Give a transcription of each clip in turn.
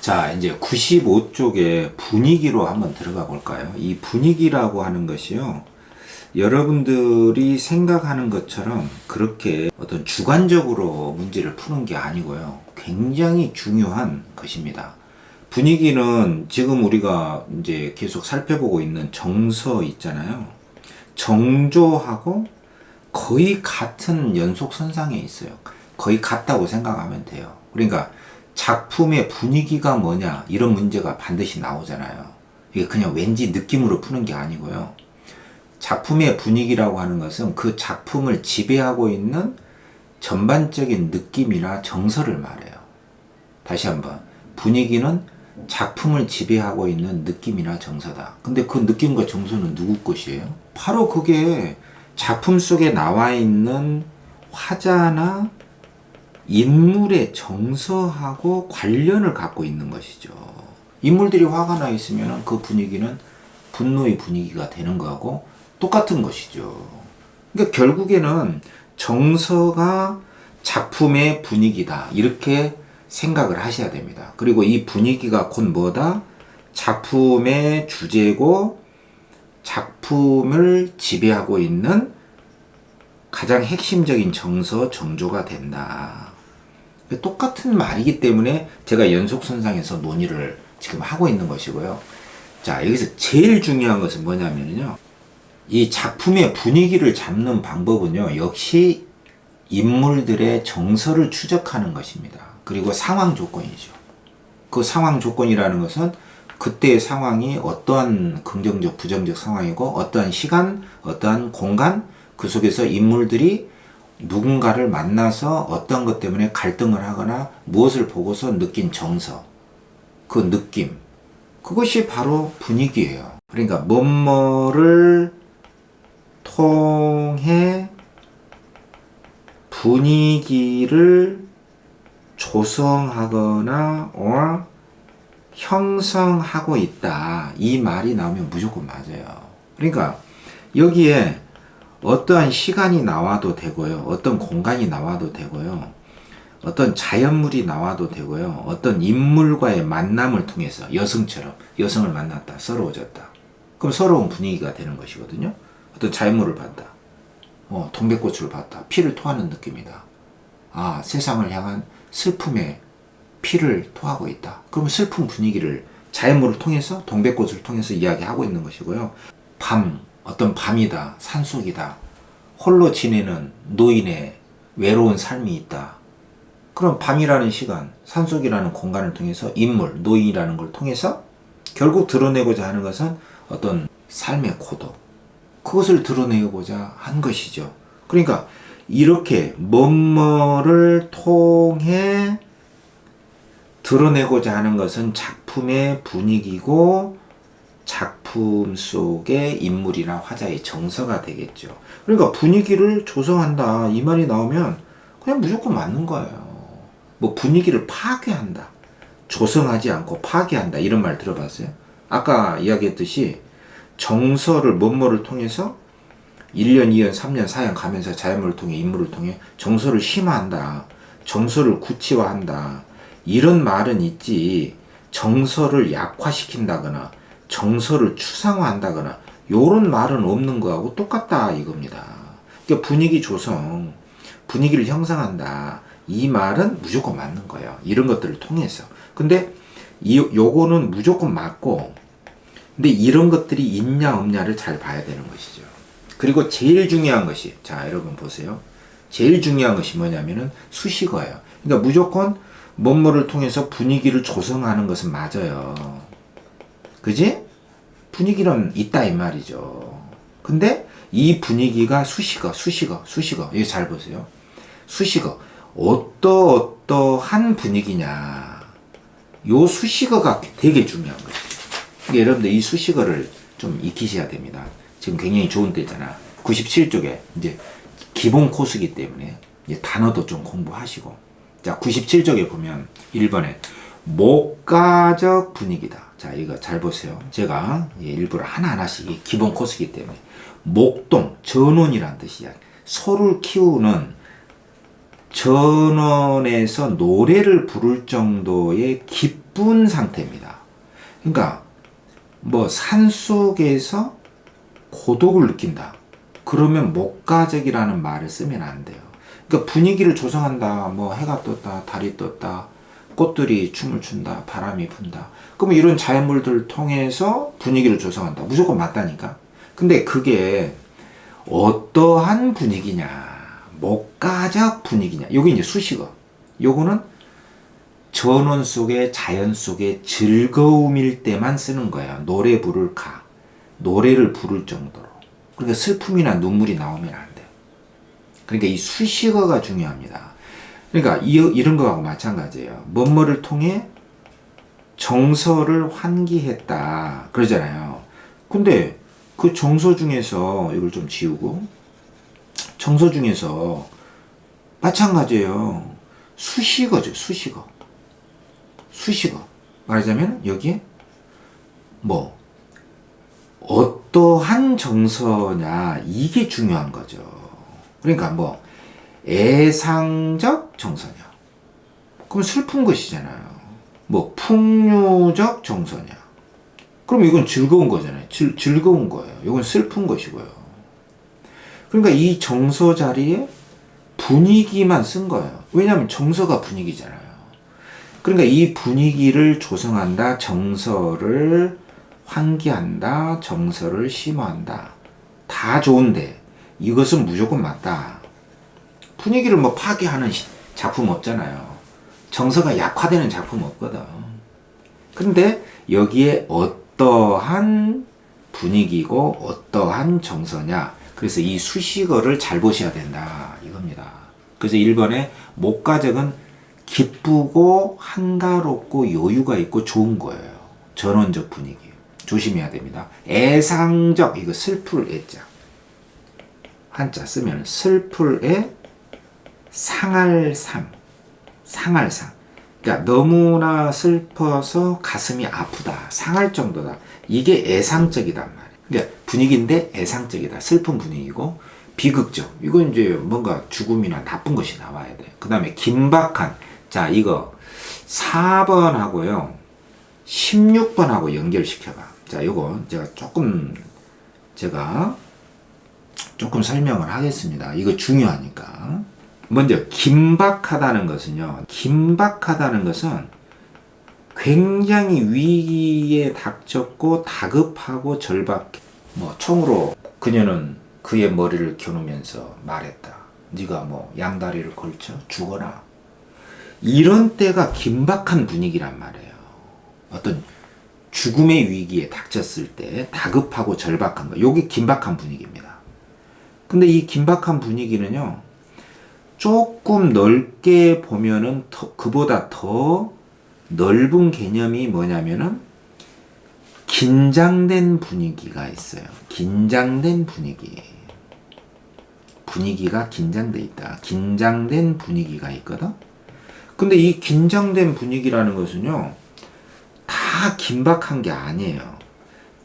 자, 이제 95쪽에 분위기로 한번 들어가 볼까요? 이 분위기라고 하는 것이요. 여러분들이 생각하는 것처럼 그렇게 어떤 주관적으로 문제를 푸는 게 아니고요. 굉장히 중요한 것입니다. 분위기는 지금 우리가 이제 계속 살펴보고 있는 정서 있잖아요. 정조하고 거의 같은 연속선상에 있어요. 거의 같다고 생각하면 돼요. 그러니까 작품의 분위기가 뭐냐 이런 문제가 반드시 나오잖아요. 이게 그냥 왠지 느낌으로 푸는 게 아니고요. 작품의 분위기라고 하는 것은 그 작품을 지배하고 있는 전반적인 느낌이나 정서를 말해요. 다시 한번, 분위기는 작품을 지배하고 있는 느낌이나 정서다. 근데 그 느낌과 정서는 누구 것이에요? 바로 그게 작품 속에 나와 있는 화자나 인물의 정서하고 관련을 갖고 있는 것이죠. 인물들이 화가 나 있으면 그 분위기는 분노의 분위기가 되는 거하고 똑같은 것이죠. 그러니까 결국에는 정서가 작품의 분위기다. 이렇게 생각을 하셔야 됩니다. 그리고 이 분위기가 곧 뭐다? 작품의 주제고 작품을 지배하고 있는 가장 핵심적인 정서, 정조가 된다. 똑같은 말이기 때문에 제가 연속선상에서 논의를 지금 하고 있는 것이고요. 자, 여기서 제일 중요한 것은 뭐냐면요. 이 작품의 분위기를 잡는 방법은요, 역시 인물들의 정서를 추적하는 것입니다. 그리고 상황 조건이죠. 그 상황 조건이라는 것은 그때의 상황이 어떠한 긍정적, 부정적 상황이고, 어떠한 시간, 어떠한 공간, 그 속에서 인물들이 누군가를 만나서 어떤 것 때문에 갈등을 하거나 무엇을 보고서 느낀 정서, 그 느낌, 그것이 바로 분위기예요. 그러니까 뭐뭐를 통해 분위기를 조성하거나 형성하고 있다. 이 말이 나오면 무조건 맞아요. 그러니까 여기에 어떠한 시간이 나와도 되고요. 어떤 공간이 나와도 되고요. 어떤 자연물이 나와도 되고요. 어떤 인물과의 만남을 통해서 여성처럼 여성을 만났다. 서러워졌다. 그럼 서러운 분위기가 되는 것이거든요. 어떤 자연물을 봤다. 동백꽃을 봤다. 피를 토하는 느낌이다. 아, 세상을 향한 슬픔에 피를 토하고 있다. 그러면 슬픈 분위기를 자연물을 통해서 동백꽃을 통해서 이야기하고 있는 것이고요. 어떤 밤이다. 산속이다. 홀로 지내는 노인의 외로운 삶이 있다. 그럼 밤이라는 시간, 산속이라는 공간을 통해서 인물, 노인이라는 걸 통해서 결국 드러내고자 하는 것은 어떤 삶의 고독, 그것을 드러내고자 한 것이죠. 그러니까 이렇게 뭐뭐를 통해 드러내고자 하는 것은 작품의 분위기고 작품 속의 인물이나 화자의 정서가 되겠죠. 그러니까 분위기를 조성한다 이 말이 나오면 그냥 무조건 맞는 거예요. 뭐 분위기를 파괴한다, 조성하지 않고 파괴한다 이런 말 들어봤어요? 아까 이야기했듯이 정서를 뭐뭐를 통해서 1년, 2년, 3년, 4년 가면서 자연물을 통해 인물을 통해 정서를 심화한다, 정서를 구체화한다 이런 말은 있지, 정서를 약화시킨다거나 정서를 추상화한다거나 요런 말은 없는 거하고 똑같다 이겁니다. 그러니까 분위기 조성, 분위기를 형성한다 이 말은 무조건 맞는 거예요. 이런 것들을 통해서. 근데 요거는 무조건 맞고, 근데 이런 것들이 있냐 없냐를 잘 봐야 되는 것이죠. 그리고 제일 중요한 것이, 자 여러분 보세요. 제일 중요한 것이 뭐냐면은 수식어예요. 그러니까 무조건 뭐뭐를 통해서 분위기를 조성하는 것은 맞아요. 그지? 분위기는 있다 이 말이죠. 근데 이 분위기가 수식어. 이거 잘 보세요. 수식어. 어떠한 분위기냐. 요 수식어가 되게 중요한 거죠. 그러니까 여러분들 이 수식어를 좀 익히셔야 됩니다. 지금 굉장히 좋은 때잖아. 97쪽에 이제 기본 코스기 때문에 이제 단어도 좀 공부하시고. 자, 97쪽에 보면 1번에 목가적 분위기다. 자, 이거 잘 보세요. 제가 일부러 하나하나씩 기본 코스기 때문에 목동, 전원이란 뜻이야. 소를 키우는 전원에서 노래를 부를 정도의 기쁜 상태입니다. 그러니까 뭐 산속에서 고독을 느낀다. 그러면 목가적이라는 말을 쓰면 안 돼요. 그러니까 분위기를 조성한다. 뭐 해가 떴다, 달이 떴다, 꽃들이 춤을 춘다, 바람이 분다. 그러면 이런 자연물들을 통해서 분위기를 조성한다. 무조건 맞다니까. 근데 그게 어떠한 분위기냐, 목가적 분위기냐. 요게 이제 수식어. 요거는 전원 속에 자연 속에 즐거움일 때만 쓰는 거야. 노래 부를까, 노래를 부를 정도로. 그러니까 슬픔이나 눈물이 나오면 안 돼. 그러니까 이 수식어가 중요합니다. 그러니까 이런 거하고 마찬가지예요. 뭐뭐를 통해 정서를 환기했다 그러잖아요. 근데 그 정서 중에서 이걸 좀 지우고, 정서 중에서 마찬가지예요. 수식어죠. 수식어. 수식어. 말하자면 여기에 뭐 어떠한 정서냐, 이게 중요한 거죠. 그러니까 뭐 애상적 정서냐, 그럼 슬픈 것이잖아요. 뭐 풍류적 정서냐, 그럼 이건 즐거운 거잖아요. 즐거운 거예요. 이건 슬픈 것이고요. 그러니까 이 정서 자리에 분위기만 쓴 거예요. 왜냐하면 정서가 분위기잖아요. 그러니까 이 분위기를 조성한다, 정서를 환기한다, 정서를 심화한다. 다 좋은데 이것은 무조건 맞다. 분위기를 뭐 파괴하는 작품 없잖아요. 정서가 약화되는 작품 없거든. 근데 여기에 어떠한 분위기고 어떠한 정서냐. 그래서 이 수식어를 잘 보셔야 된다. 이겁니다. 그래서 1번에 목가적은 기쁘고 한가롭고 여유가 있고 좋은 거예요. 전원적 분위기. 조심해야 됩니다. 애상적, 이거 슬플 애자. 한자 쓰면 슬플 애, 상할 상. 상할 상. 그러니까 너무나 슬퍼서 가슴이 아프다. 상할 정도다. 이게 애상적이단 말이에요. 그러니까 분위기인데 애상적이다. 슬픈 분위기고, 비극적. 이건 이제 뭔가 죽음이나 나쁜 것이 나와야 돼. 그 다음에 긴박한. 자, 이거 4번하고요. 16번하고 연결시켜봐. 자, 요거 제가 조금 설명을 하겠습니다. 이거 중요하니까. 먼저 긴박하다는 것은요. 긴박하다는 것은 굉장히 위기에 닥쳤고 다급하고 절박해. 뭐 총으로 그녀는 그의 머리를 겨누면서 말했다. 네가 뭐 양다리를 걸쳐 죽어라. 이런 때가 긴박한 분위기란 말이에요. 어떤 죽음의 위기에 닥쳤을 때 다급하고 절박한 거. 요게 긴박한 분위기입니다. 근데 이 긴박한 분위기는요. 조금 넓게 보면은 그보다 더 넓은 개념이 뭐냐면은 긴장된 분위기가 있어요. 긴장된 분위기. 분위기가 긴장돼 있다. 긴장된 분위기가 있거든. 근데 이 긴장된 분위기라는 것은요. 다 긴박한 게 아니에요.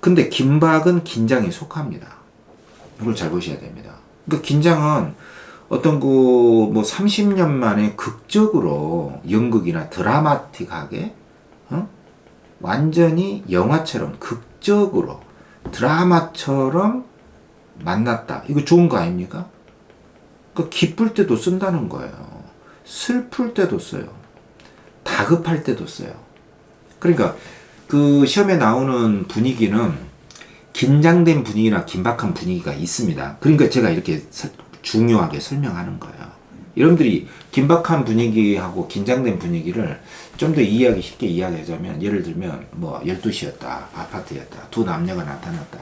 근데 긴박은 긴장에 속합니다. 이걸 잘 보셔야 됩니다. 그러니까 긴장은 어떤 뭐 30년 만에 극적으로 연극이나 드라마틱하게 완전히 영화처럼 극적으로 드라마처럼 만났다. 이거 좋은 거 아닙니까? 그러니까 기쁠 때도 쓴다는 거예요. 슬플 때도 써요. 다급할 때도 써요. 그러니까 그 시험에 나오는 분위기는 긴장된 분위기나 긴박한 분위기가 있습니다. 그러니까 제가 이렇게 중요하게 설명하는 거예요. 여러분들이 긴박한 분위기하고 긴장된 분위기를 좀 더 이해하기 쉽게 이야기하자면, 예를 들면 뭐 12시였다. 아파트였다. 두 남녀가 나타났다.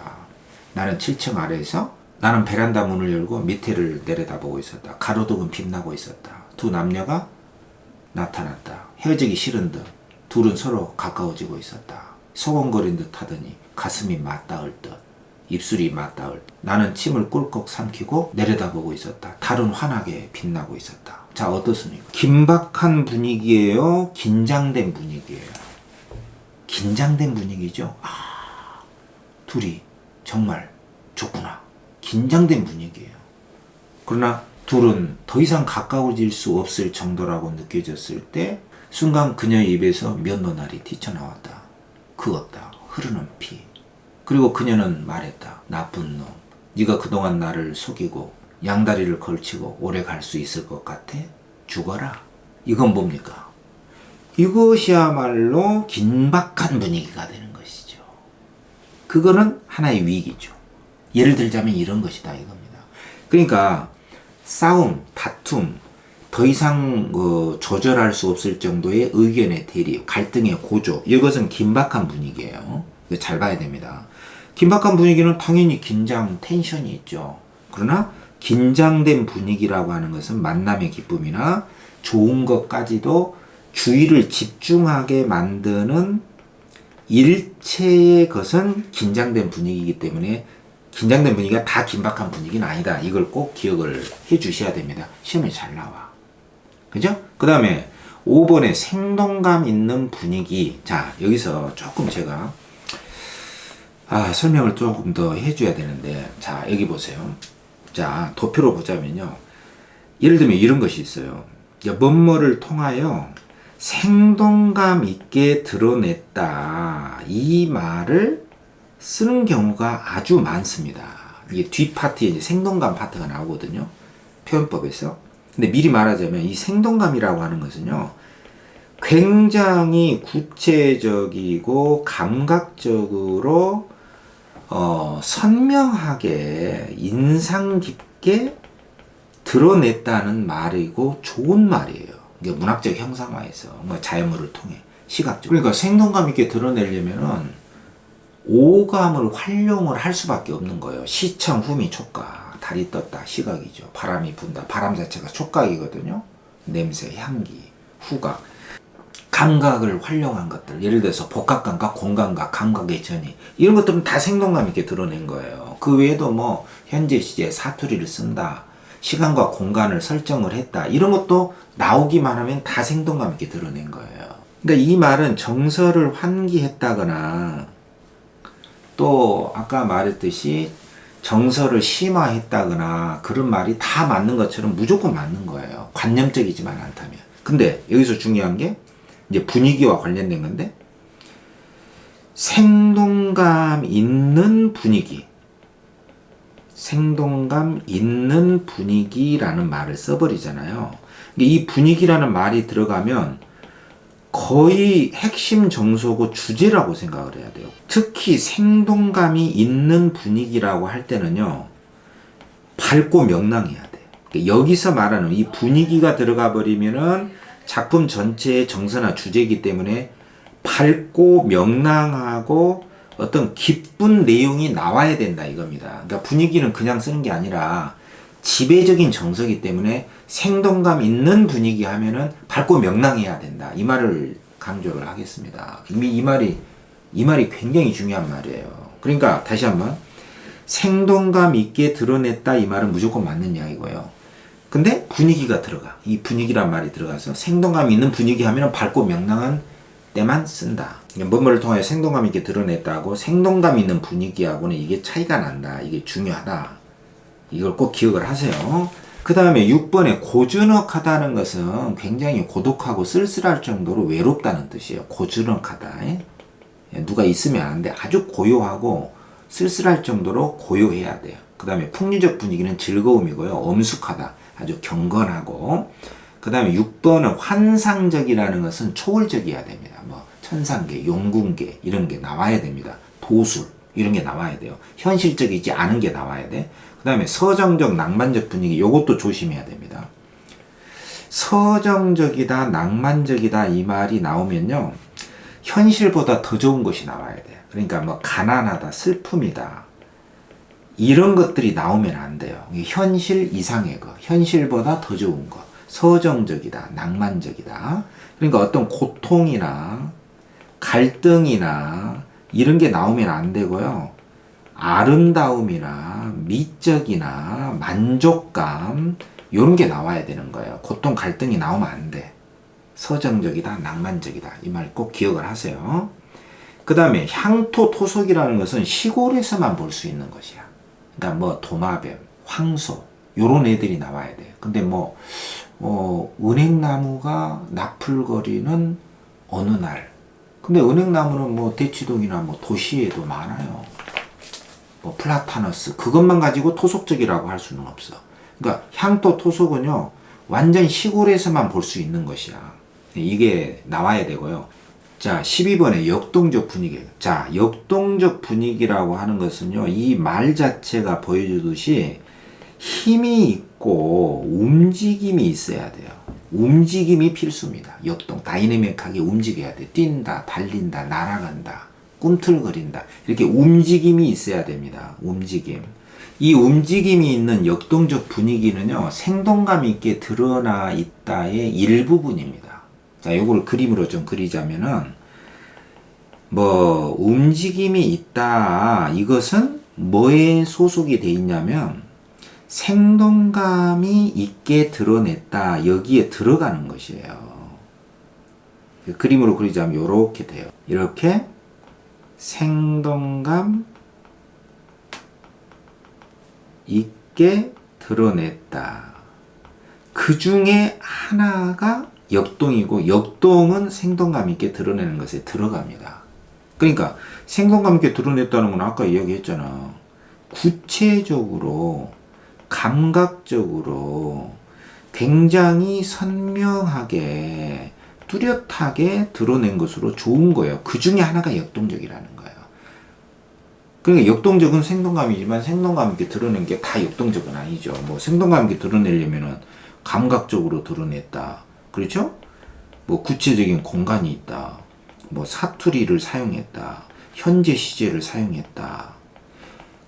나는 7층 아래에서 나는 베란다 문을 열고 밑에를 내려다보고 있었다. 가로등은 빛나고 있었다. 두 남녀가 나타났다. 헤어지기 싫은 듯 둘은 서로 가까워지고 있었다. 소곤거린 듯 하더니 가슴이 맞닿을 듯 입술이 맞닿을 듯 나는 침을 꿀꺽 삼키고 내려다보고 있었다. 달은 환하게 빛나고 있었다. 자, 어떻습니까? 긴박한 분위기예요? 긴장된 분위기예요? 긴장된 분위기죠? 아, 둘이 정말 좋구나. 긴장된 분위기예요. 그러나 둘은 더 이상 가까워질 수 없을 정도라고 느껴졌을 때 순간 그녀의 입에서 면도날이 튀쳐나왔다. 그었다. 흐르는 피. 그리고 그녀는 말했다. 나쁜 놈. 네가 그동안 나를 속이고 양다리를 걸치고 오래 갈 수 있을 것 같아? 죽어라. 이건 뭡니까? 이것이야말로 긴박한 분위기가 되는 것이죠. 그거는 하나의 위기죠. 예를 들자면 이런 것이다 이겁니다. 그러니까 싸움, 다툼, 더 이상 조절할 수 없을 정도의 의견의 대립, 갈등의 고조, 이것은 긴박한 분위기예요. 잘 봐야 됩니다. 긴박한 분위기는 당연히 긴장, 텐션이 있죠. 그러나 긴장된 분위기라고 하는 것은 만남의 기쁨이나 좋은 것까지도 주의를 집중하게 만드는 일체의 것은 긴장된 분위기이기 때문에 긴장된 분위기가 다 긴박한 분위기는 아니다. 이걸 꼭 기억을 해 주셔야 됩니다. 시험에 잘 나와. 그죠? 그 다음에 5번에 생동감 있는 분위기. 자, 여기서 조금 제가 설명을 조금 더 해줘야 되는데, 자, 여기 보세요. 자, 도표로 보자면요. 예를 들면 이런 것이 있어요. 뭐뭐를 통하여 생동감 있게 드러냈다. 이 말을 쓰는 경우가 아주 많습니다. 이게 뒷파트에 이제 생동감 파트가 나오거든요. 표현법에서. 근데 미리 말하자면 이 생동감이라고 하는 것은요. 굉장히 구체적이고 감각적으로 선명하게 인상 깊게 드러냈다는 말이고 좋은 말이에요. 이게 문학적 형상화에서 자연물을 통해 시각적. 그러니까 생동감 있게 드러내려면은 오감을 활용을 할 수밖에 없는 거예요. 시청, 후미, 촉각. 달이 떴다, 시각이죠. 바람이 분다. 바람 자체가 촉각이거든요. 냄새, 향기, 후각. 감각을 활용한 것들. 예를 들어서 복합감각, 공감각, 감각의 전이. 이런 것들은 다 생동감 있게 드러낸 거예요. 그 외에도 뭐 현재 시제 사투리를 쓴다. 시간과 공간을 설정을 했다. 이런 것도 나오기만 하면 다 생동감 있게 드러낸 거예요. 그러니까 이 말은 정서를 환기했다거나 또 아까 말했듯이 정서를 심화했다거나 그런 말이 다 맞는 것처럼 무조건 맞는 거예요. 관념적이지만 않다면. 근데 여기서 중요한 게 이제 분위기와 관련된 건데 생동감 있는 분위기. 생동감 있는 분위기라는 말을 써버리잖아요. 이 분위기라는 말이 들어가면 거의 핵심 정서고 주제라고 생각을 해야 돼요. 특히 생동감이 있는 분위기라고 할 때는요. 밝고 명랑해야 돼요. 여기서 말하는 이 분위기가 들어가 버리면은 작품 전체의 정서나 주제이기 때문에 밝고 명랑하고 어떤 기쁜 내용이 나와야 된다 이겁니다. 그러니까 분위기는 그냥 쓰는 게 아니라 지배적인 정서이기 때문에 생동감 있는 분위기 하면은 밝고 명랑해야 된다. 이 말을 강조를 하겠습니다. 이미 이 말이 굉장히 중요한 말이에요. 그러니까 다시 한번 생동감 있게 드러냈다 이 말은 무조건 맞는 이야기고요. 근데 분위기가 들어가. 이 분위기란 말이 들어가서 생동감 있는 분위기 하면은 밝고 명랑한 때만 쓴다. 뭐뭐를 통하여 생동감 있게 드러냈다고 생동감 있는 분위기하고는 이게 차이가 난다. 이게 중요하다. 이걸 꼭 기억을 하세요. 그 다음에 6번에 고즈넉하다는 것은 굉장히 고독하고 쓸쓸할 정도로 외롭다는 뜻이에요. 고즈넉하다. 누가 있으면 안 돼. 아주 고요하고 쓸쓸할 정도로 고요해야 돼요. 그 다음에 풍류적 분위기는 즐거움이고요. 엄숙하다. 아주 경건하고. 그 다음에 6번은 환상적이라는 것은 초월적이어야 됩니다. 뭐 천상계, 용궁계 이런 게 나와야 됩니다. 도술 이런 게 나와야 돼요. 현실적이지 않은 게 나와야 돼. 그 다음에 서정적, 낭만적 분위기 이것도 조심해야 됩니다. 서정적이다, 낭만적이다 이 말이 나오면요. 현실보다 더 좋은 것이 나와야 돼요. 그러니까 뭐 가난하다, 슬픔이다 이런 것들이 나오면 안 돼요. 현실 이상의 거, 현실보다 더 좋은 거. 서정적이다, 낭만적이다. 그러니까 어떤 고통이나 갈등이나 이런 게 나오면 안 되고요. 아름다움이나 미적이나 만족감 이런 게 나와야 되는 거예요. 고통, 갈등이 나오면 안 돼. 서정적이다, 낭만적이다. 이 말 꼭 기억을 하세요. 그 다음에 향토, 토속이라는 것은 시골에서만 볼 수 있는 것이야. 그러니까 뭐 도마뱀, 황소 이런 애들이 나와야 돼요. 근데 은행나무가 나풀거리는 어느 날. 근데 은행나무는 대치동이나 도시에도 많아요. 플라타너스. 그것만 가지고 토속적이라고 할 수는 없어. 그러니까 향토 토속은요, 완전 시골에서만 볼 수 있는 것이야. 이게 나와야 되고요. 자, 12번에 역동적 분위기. 자, 역동적 분위기라고 하는 것은요, 이 말 자체가 보여주듯이 힘이 있고 움직임이 있어야 돼요. 움직임이 필수입니다. 역동, 다이내믹하게 움직여야 돼. 뛴다, 달린다, 날아간다, 꿈틀거린다. 이렇게 움직임이 있어야 됩니다. 움직임. 이 움직임이 있는 역동적 분위기는요, 생동감 있게 드러나 있다의 일부분입니다. 자, 요걸 그림으로 좀 그리자면은, 움직임이 있다. 이것은 뭐에 소속이 돼 있냐면, 생동감이 있게 드러냈다. 여기에 들어가는 것이에요. 그림으로 그리자면 요렇게 돼요. 이렇게 생동감 있게 드러냈다. 그 중에 하나가 역동이고, 역동은 생동감 있게 드러내는 것에 들어갑니다. 그러니까 생동감 있게 드러냈다는 건 아까 이야기했잖아. 구체적으로, 감각적으로 굉장히 선명하게, 뚜렷하게 드러낸 것으로 좋은 거예요. 그 중에 하나가 역동적이라는 거예요. 그러니까 역동적은 생동감이지만 생동감 있게 드러낸 게 다 역동적은 아니죠. 생동감 있게 드러내려면은 감각적으로 드러냈다. 그렇죠? 구체적인 공간이 있다. 사투리를 사용했다. 현재 시제를 사용했다.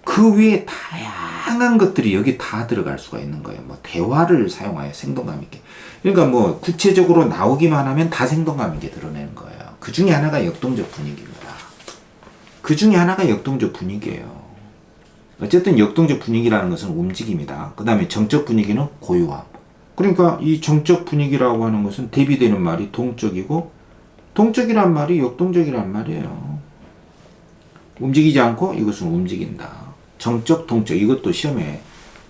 그 외에 다양한 것들이 여기 다 들어갈 수가 있는 거예요. 대화를 사용하여 생동감 있게. 그러니까 구체적으로 나오기만 하면 다 생동감 있게 드러내는 거예요. 그 중에 하나가 역동적 분위기입니다. 그 중에 하나가 역동적 분위기예요. 어쨌든 역동적 분위기라는 것은 움직임이다. 그 다음에 정적 분위기는 고요함. 그러니까 이 정적 분위기라고 하는 것은 대비되는 말이 동적이고, 동적이란 말이 역동적이란 말이에요. 움직이지 않고 이것은 움직인다. 정적, 동적. 이것도 시험에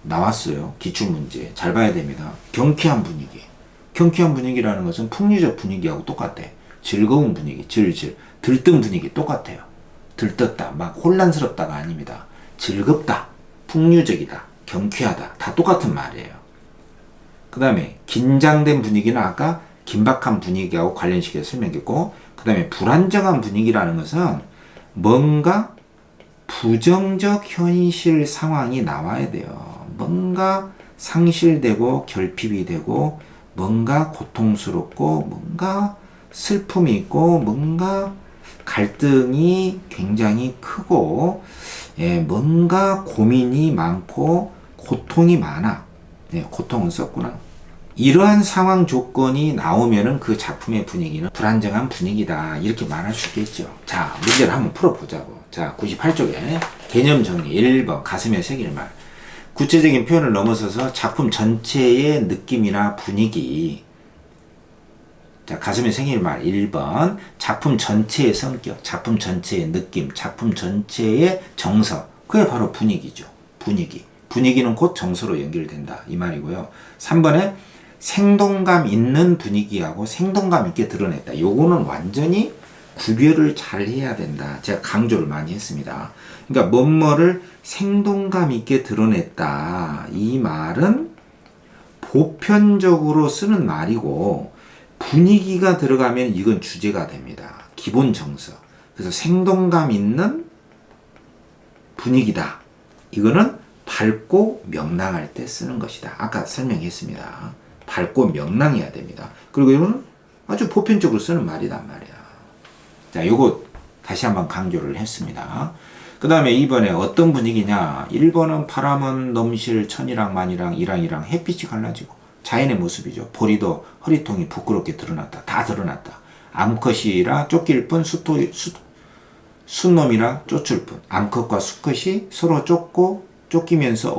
나왔어요. 기출문제. 잘 봐야 됩니다. 경쾌한 분위기. 경쾌한 분위기라는 것은 풍류적 분위기하고 똑같아. 즐거운 분위기, 들뜬 분위기 똑같아요. 들떴다, 막 혼란스럽다가 아닙니다. 즐겁다, 풍류적이다, 경쾌하다. 다 똑같은 말이에요. 그 다음에 긴장된 분위기는 아까 긴박한 분위기하고 관련시켜서 설명했고, 그 다음에 불안정한 분위기라는 것은 뭔가 부정적 현실 상황이 나와야 돼요. 뭔가 상실되고 결핍이 되고, 뭔가 고통스럽고, 뭔가 슬픔이 있고, 뭔가 갈등이 굉장히 크고, 뭔가 고민이 많고 고통이 많아. 고통은 썼구나. 이러한 상황 조건이 나오면은 그 작품의 분위기는 불안정한 분위기다. 이렇게 말할 수 있겠죠. 자, 문제를 한번 풀어보자고. 자, 98쪽에 개념 정리 1번 가슴에 새길 말. 구체적인 표현을 넘어서서 작품 전체의 느낌이나 분위기. 자, 가슴에 새길 말 1번 작품 전체의 성격, 작품 전체의 느낌, 작품 전체의 정서. 그게 바로 분위기죠. 분위기. 분위기는 곧 정서로 연결된다. 이 말이고요. 3번에 생동감 있는 분위기하고 생동감 있게 드러냈다. 요거는 완전히 구별을 잘 해야 된다. 제가 강조를 많이 했습니다. 그러니까 뭐뭐를 생동감 있게 드러냈다. 이 말은 보편적으로 쓰는 말이고, 분위기가 들어가면 이건 주제가 됩니다. 기본 정서. 그래서 생동감 있는 분위기다. 이거는 밝고 명랑할 때 쓰는 것이다. 아까 설명했습니다. 밝고 명랑해야 됩니다. 그리고 이거는 아주 보편적으로 쓰는 말이란 말이야. 자, 요거 다시 한번 강조를 했습니다. 그 다음에 2번에 어떤 분위기냐. 1번은 바람은 넘실 천이랑 만이랑 이랑이랑 햇빛이 갈라지고 자연의 모습이죠. 보리도 허리통이 부끄럽게 드러났다. 다 드러났다. 암컷이라 쫓길 뿐 순놈이라 쫓을 뿐. 암컷과 수컷이 서로 쫓기면서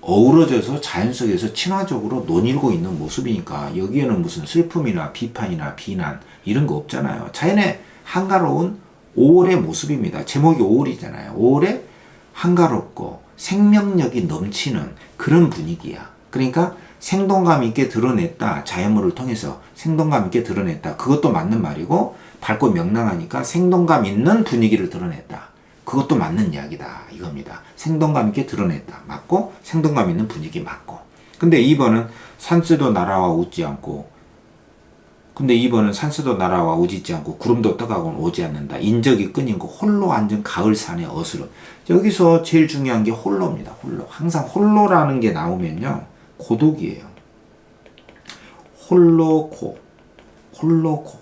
어우러져서 자연 속에서 친화적으로 논일고 있는 모습이니까 여기에는 무슨 슬픔이나 비판이나 비난 이런 거 없잖아요. 자연의 한가로운 5월의 모습입니다. 제목이 5월이잖아요. 5월에 한가롭고 생명력이 넘치는 그런 분위기야. 그러니까 생동감 있게 드러냈다. 자연물을 통해서 생동감 있게 드러냈다. 그것도 맞는 말이고, 밝고 명랑하니까 생동감 있는 분위기를 드러냈다. 그것도 맞는 이야기다. 이겁니다. 생동감 있게 드러냈다. 맞고, 생동감 있는 분위기 맞고. 근데 2번은 산새도 날아와 웃지 않고, 근데 2번은 산새도 날아와 우짖지 않고 구름도 떠가고는 오지 않는다. 인적이 끊인 거 홀로 앉은 가을산의 어스름. 여기서 제일 중요한 게 홀로입니다. 홀로. 항상 홀로라는 게 나오면요, 고독이에요. 홀로코, 홀로코,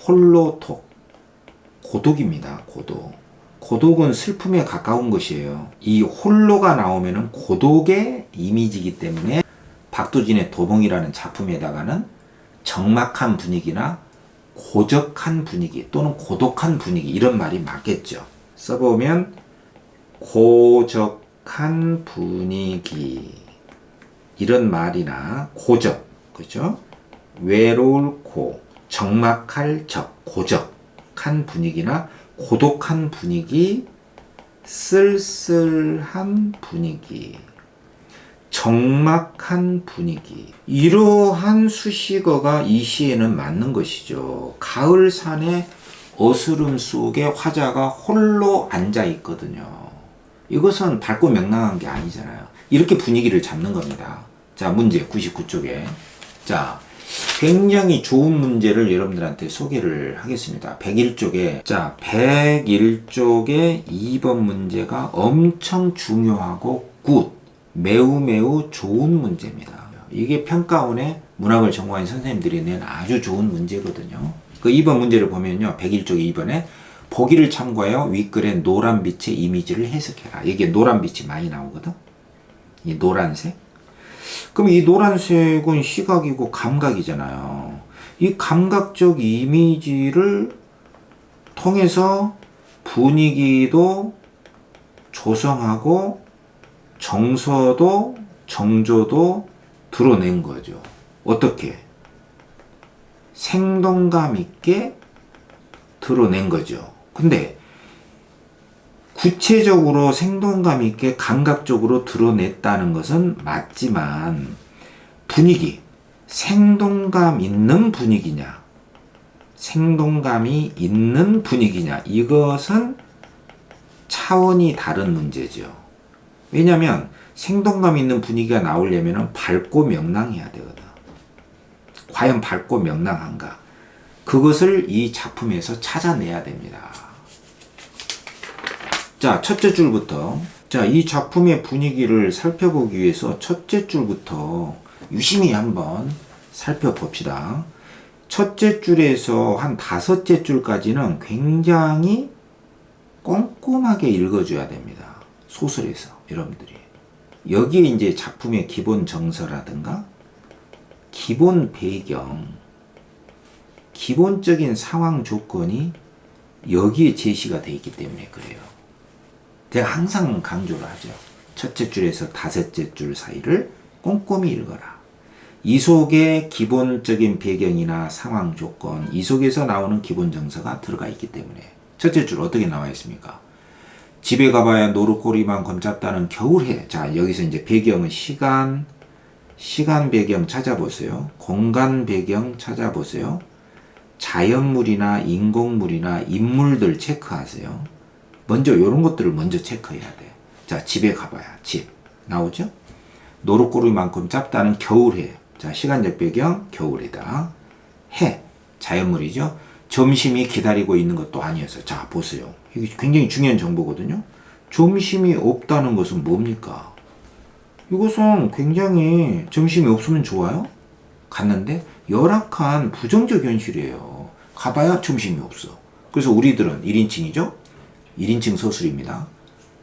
홀로톡. 고독입니다. 고독. 고독은 슬픔에 가까운 것이에요. 이 홀로가 나오면은 고독의 이미지이기 때문에 박두진의 도봉이라는 작품에다가는 적막한 분위기나 고적한 분위기 또는 고독한 분위기, 이런 말이 맞겠죠. 써보면 고적한 분위기, 이런 말이나 고적, 그죠? 외로울 고, 적막할 적, 고적한 분위기나 고독한 분위기, 쓸쓸한 분위기, 적막한 분위기, 이러한 수식어가 이 시에는 맞는 것이죠. 가을산의 어스름 속에 화자가 홀로 앉아 있거든요. 이것은 밝고 명랑한 게 아니잖아요. 이렇게 분위기를 잡는 겁니다. 자, 문제 99쪽에. 자, 굉장히 좋은 문제를 여러분들한테 소개를 하겠습니다. 101쪽에, 자, 101쪽에 2번 문제가 엄청 중요하고 매우 좋은 문제입니다. 이게 평가원의 문학을 전공한 선생님들이 낸 아주 좋은 문제거든요. 그 2번 문제를 보면요, 101쪽에 2번에 보기를 참고하여 윗글의 노란빛의 이미지를 해석해라. 이게 노란빛이 많이 나오거든. 이 노란색. 그럼 이 노란색은 시각이고 감각이잖아요. 이 감각적 이미지를 통해서 분위기도 조성하고 정서도 정조도 드러낸 거죠. 어떻게? 생동감 있게 드러낸 거죠. 근데 구체적으로 생동감 있게 감각적으로 드러냈다는 것은 맞지만, 분위기, 생동감 있는 분위기냐, 생동감이 있는 분위기냐, 이것은 차원이 다른 문제죠. 왜냐하면 생동감 있는 분위기가 나오려면 밝고 명랑해야 되거든. 과연 밝고 명랑한가? 그것을 이 작품에서 찾아내야 됩니다. 자, 첫째 줄부터, 자, 이 작품의 분위기를 살펴보기 위해서 첫째 줄부터 유심히 한번 살펴봅시다. 첫째 줄에서 한 다섯째 줄까지는 굉장히 꼼꼼하게 읽어줘야 됩니다. 소설에서 여러분들이. 여기에 이제 작품의 기본 정서라든가 기본 배경, 기본적인 상황 조건이 여기에 제시가 되어 있기 때문에 그래요. 제가 항상 강조를 하죠. 첫째 줄에서 다섯째 줄 사이를 꼼꼼히 읽어라. 이 속에 기본적인 배경이나 상황 조건, 이 속에서 나오는 기본 정서가 들어가 있기 때문에. 첫째 줄 어떻게 나와 있습니까? 집에 가봐야 노루꼬리만 검잡다는 겨울해. 자, 여기서 이제 배경은 시간 배경 찾아보세요. 공간 배경 찾아보세요. 자연물이나 인공물이나 인물들 체크하세요. 먼저 이런 것들을 먼저 체크해야 돼. 자, 집에 가봐야 집 나오죠? 노루꼬리만큼 짧다는 겨울해. 자, 시간적 배경 겨울이다. 해 자연물이죠. 점심이 기다리고 있는 것도 아니어서. 자, 보세요. 이게 굉장히 중요한 정보거든요. 점심이 없다는 것은 뭡니까? 이것은 굉장히 점심이 없으면 좋아요? 갔는데 열악한 부정적 현실이에요. 가봐야 점심이 없어. 그래서 우리들은 1인칭이죠? 1인칭 서술입니다.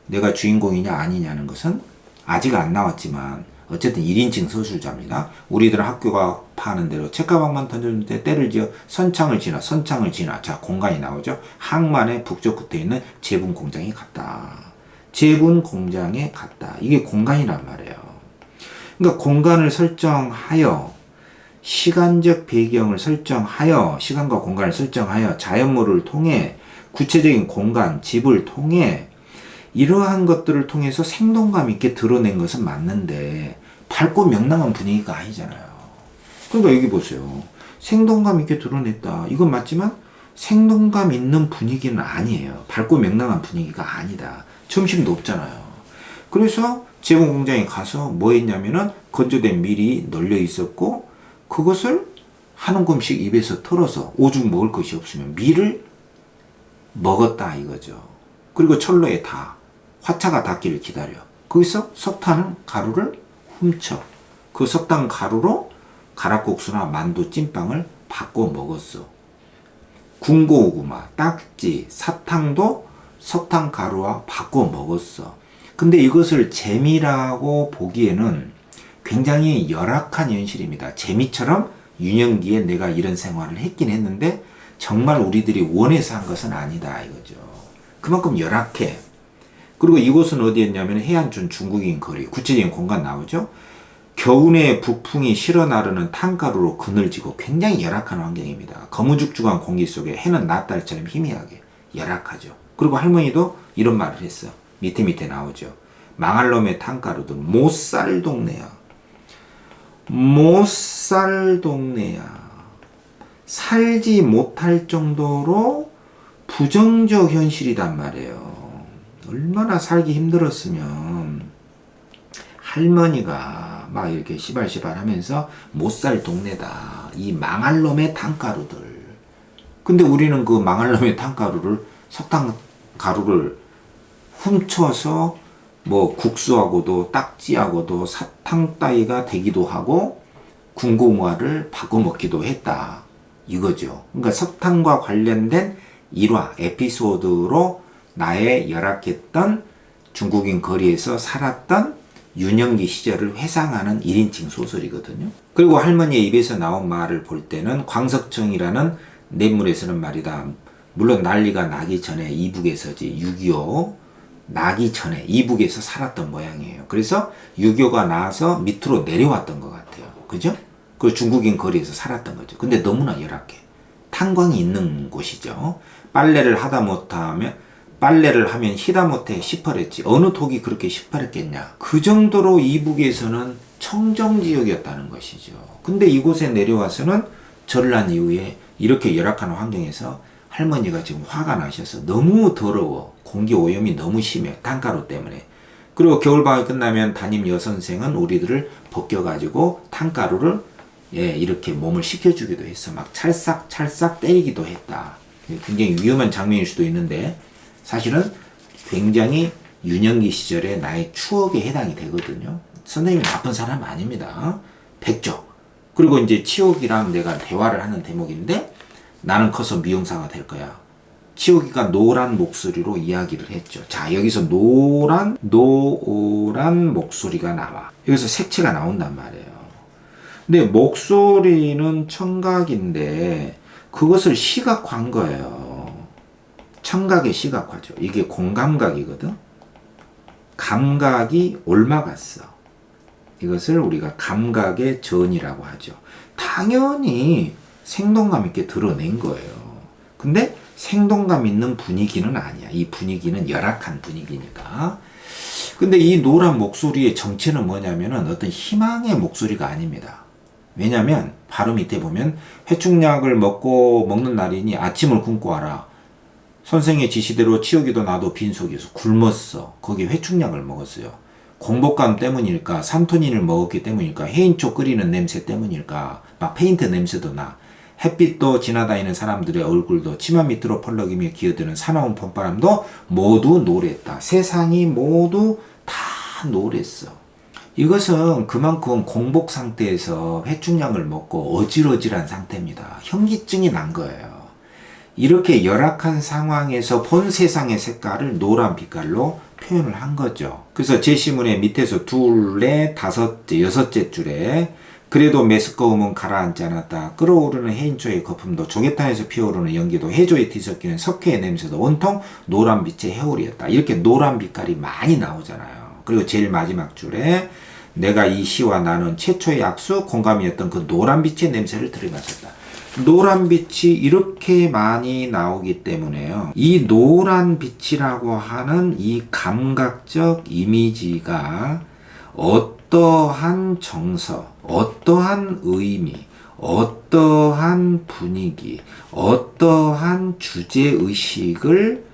내가 주인공이냐 아니냐는 것은 아직 안 나왔지만 어쨌든 1인칭 서술자입니다. 우리들은 학교가 파는 대로 책가방만 던졌는데 때를 지어 선창을 지나. 자, 공간이 나오죠. 항만의 북쪽 끝에 있는 제분 공장에 갔다. 제분 공장에 갔다. 이게 공간이란 말이에요. 그러니까 공간을 설정하여, 시간적 배경을 설정하여, 시간과 공간을 설정하여 자연물을 통해 구체적인 공간, 집을 통해 이러한 것들을 통해서 생동감 있게 드러낸 것은 맞는데 밝고 명랑한 분위기가 아니잖아요. 그러니까 여기 보세요. 생동감 있게 드러냈다. 이건 맞지만 생동감 있는 분위기는 아니에요. 밝고 명랑한 분위기가 아니다. 점심도 없잖아요. 그래서 제공 공장에 가서 뭐 했냐면은 건조된 밀이 널려 있었고 그것을 한 움큼씩 입에서 털어서 오죽 먹을 것이 없으면 밀을 먹었다 이거죠. 그리고 철로에 다 화차가 닿기를 기다려. 거기서 석탄 가루를 훔쳐. 그 석탄 가루로 가락국수나 만두, 찐빵을 바꿔 먹었어. 군고구마, 딱지, 사탕도 석탄 가루와 바꿔 먹었어. 근데 이것을 재미라고 보기에는 굉장히 열악한 현실입니다. 재미처럼 유년기에 내가 이런 생활을 했긴 했는데 정말 우리들이 원해서 한 것은 아니다 이거죠. 그만큼 열악해. 그리고 이곳은 어디였냐면 해안촌 중국인 거리, 구체적인 공간 나오죠. 겨우내 북풍이 실어 나르는 탄가루로 그늘지고 굉장히 열악한 환경입니다. 거무죽죽한 공기 속에 해는 낮달처럼 희미하게 열악하죠. 그리고 할머니도 이런 말을 했어. 밑에 나오죠. 망할 놈의 탄가루들 못 살 동네야. 못 살 동네야. 살지 못할 정도로 부정적 현실이단 말이에요. 얼마나 살기 힘들었으면 할머니가 막 이렇게 시발시발 하면서 못 살 동네다. 이 망할 놈의 탄가루들. 근데 우리는 그 망할 놈의 탄가루를 석탄 가루를 훔쳐서 뭐 국수하고도 딱지하고도 사탕 따위가 되기도 하고 군고구마를 바꿔 먹기도 했다. 이거죠. 그러니까 석탄과 관련된 일화, 에피소드로 나의 열악했던 중국인 거리에서 살았던 유년기 시절을 회상하는 1인칭 소설이거든요. 그리고 할머니의 입에서 나온 말을 볼 때는 광석청이라는 냇물에서는 말이다. 물론 난리가 나기 전에 이북에서지 6.25 나기 전에 이북에서 살았던 모양이에요. 그래서 6.25가 나와서 밑으로 내려왔던 것 같아요. 그죠? 그 중국인 거리에서 살았던 거죠. 근데 너무나 열악해. 탄광이 있는 곳이죠. 빨래를 하면 히다못해 시퍼랬지. 어느 독이 그렇게 시퍼랬겠냐. 그 정도로 이북에서는 청정지역이었다는 것이죠. 근데 이곳에 내려와서는 전란 이후에 이렇게 열악한 환경에서 할머니가 지금 화가 나셔서 너무 더러워. 공기 오염이 너무 심해. 탄가루 때문에. 그리고 겨울방학이 끝나면 담임 여선생은 우리들을 벗겨가지고 탄가루를 이렇게 몸을 식혀주기도 했어. 막 찰싹 때리기도 했다. 굉장히 위험한 장면일 수도 있는데 사실은 굉장히 유년기 시절의 나의 추억에 해당이 되거든요. 선생님이 나쁜 사람 아닙니다. 백조. 그리고 이제 치옥이랑 내가 대화를 하는 대목인데 나는 커서 미용사가 될 거야. 치옥이가 노란 목소리로 이야기를 했죠. 자, 여기서 노란 목소리가 나와. 여기서 색채가 나온단 말이에요. 근데 목소리는 청각인데 그것을 시각화한 거예요. 청각의 시각화죠. 이게 공감각이거든. 감각이 옮아갔어. 이것을 우리가 감각의 전이라고 하죠. 당연히 생동감 있게 드러낸 거예요. 근데 생동감 있는 분위기는 아니야. 이 분위기는 열악한 분위기니까. 근데 이 노란 목소리의 정체는 뭐냐면은 어떤 희망의 목소리가 아닙니다. 왜냐면 바로 밑에 보면 회충약을 먹는 날이니 아침을 굶고 와라. 선생의 지시대로 치우기도 나도 빈속에서 굶었어. 거기에 회충약을 먹었어요. 공복감 때문일까, 산토닌을 먹었기 때문일까, 해인초 끓이는 냄새 때문일까, 막 페인트 냄새도 나. 햇빛도 지나다니는 사람들의 얼굴도 치마 밑으로 펄럭이며 기어드는 사나운 봄바람도 모두 노랬다. 세상이 모두 다 노랬어. 이것은 그만큼 공복 상태에서 회충약을 먹고 어질어질한 상태입니다. 현기증이 난 거예요. 이렇게 열악한 상황에서 본 세상의 색깔을 노란 빛깔로 표현을 한 거죠. 그래서 제시문의 밑에서 둘에 다섯째, 여섯째 줄에 그래도 메스꺼움은 가라앉지 않았다. 끓어오르는 해인초의 거품도 조개탕에서 피어오르는 연기도 해조에 뒤섞이는 석회의 냄새도 온통 노란빛의 해오리였다. 이렇게 노란 빛깔이 많이 나오잖아요. 그리고 제일 마지막 줄에 내가 이 시와 나는 최초의 악수 공감이었던 그 노란빛의 냄새를 들이마셨다. 노란 빛이 이렇게 많이 나오기 때문에요. 이 노란 빛이라고 하는 이 감각적 이미지가 어떠한 정서, 어떠한 의미, 어떠한 분위기, 어떠한 주제의식을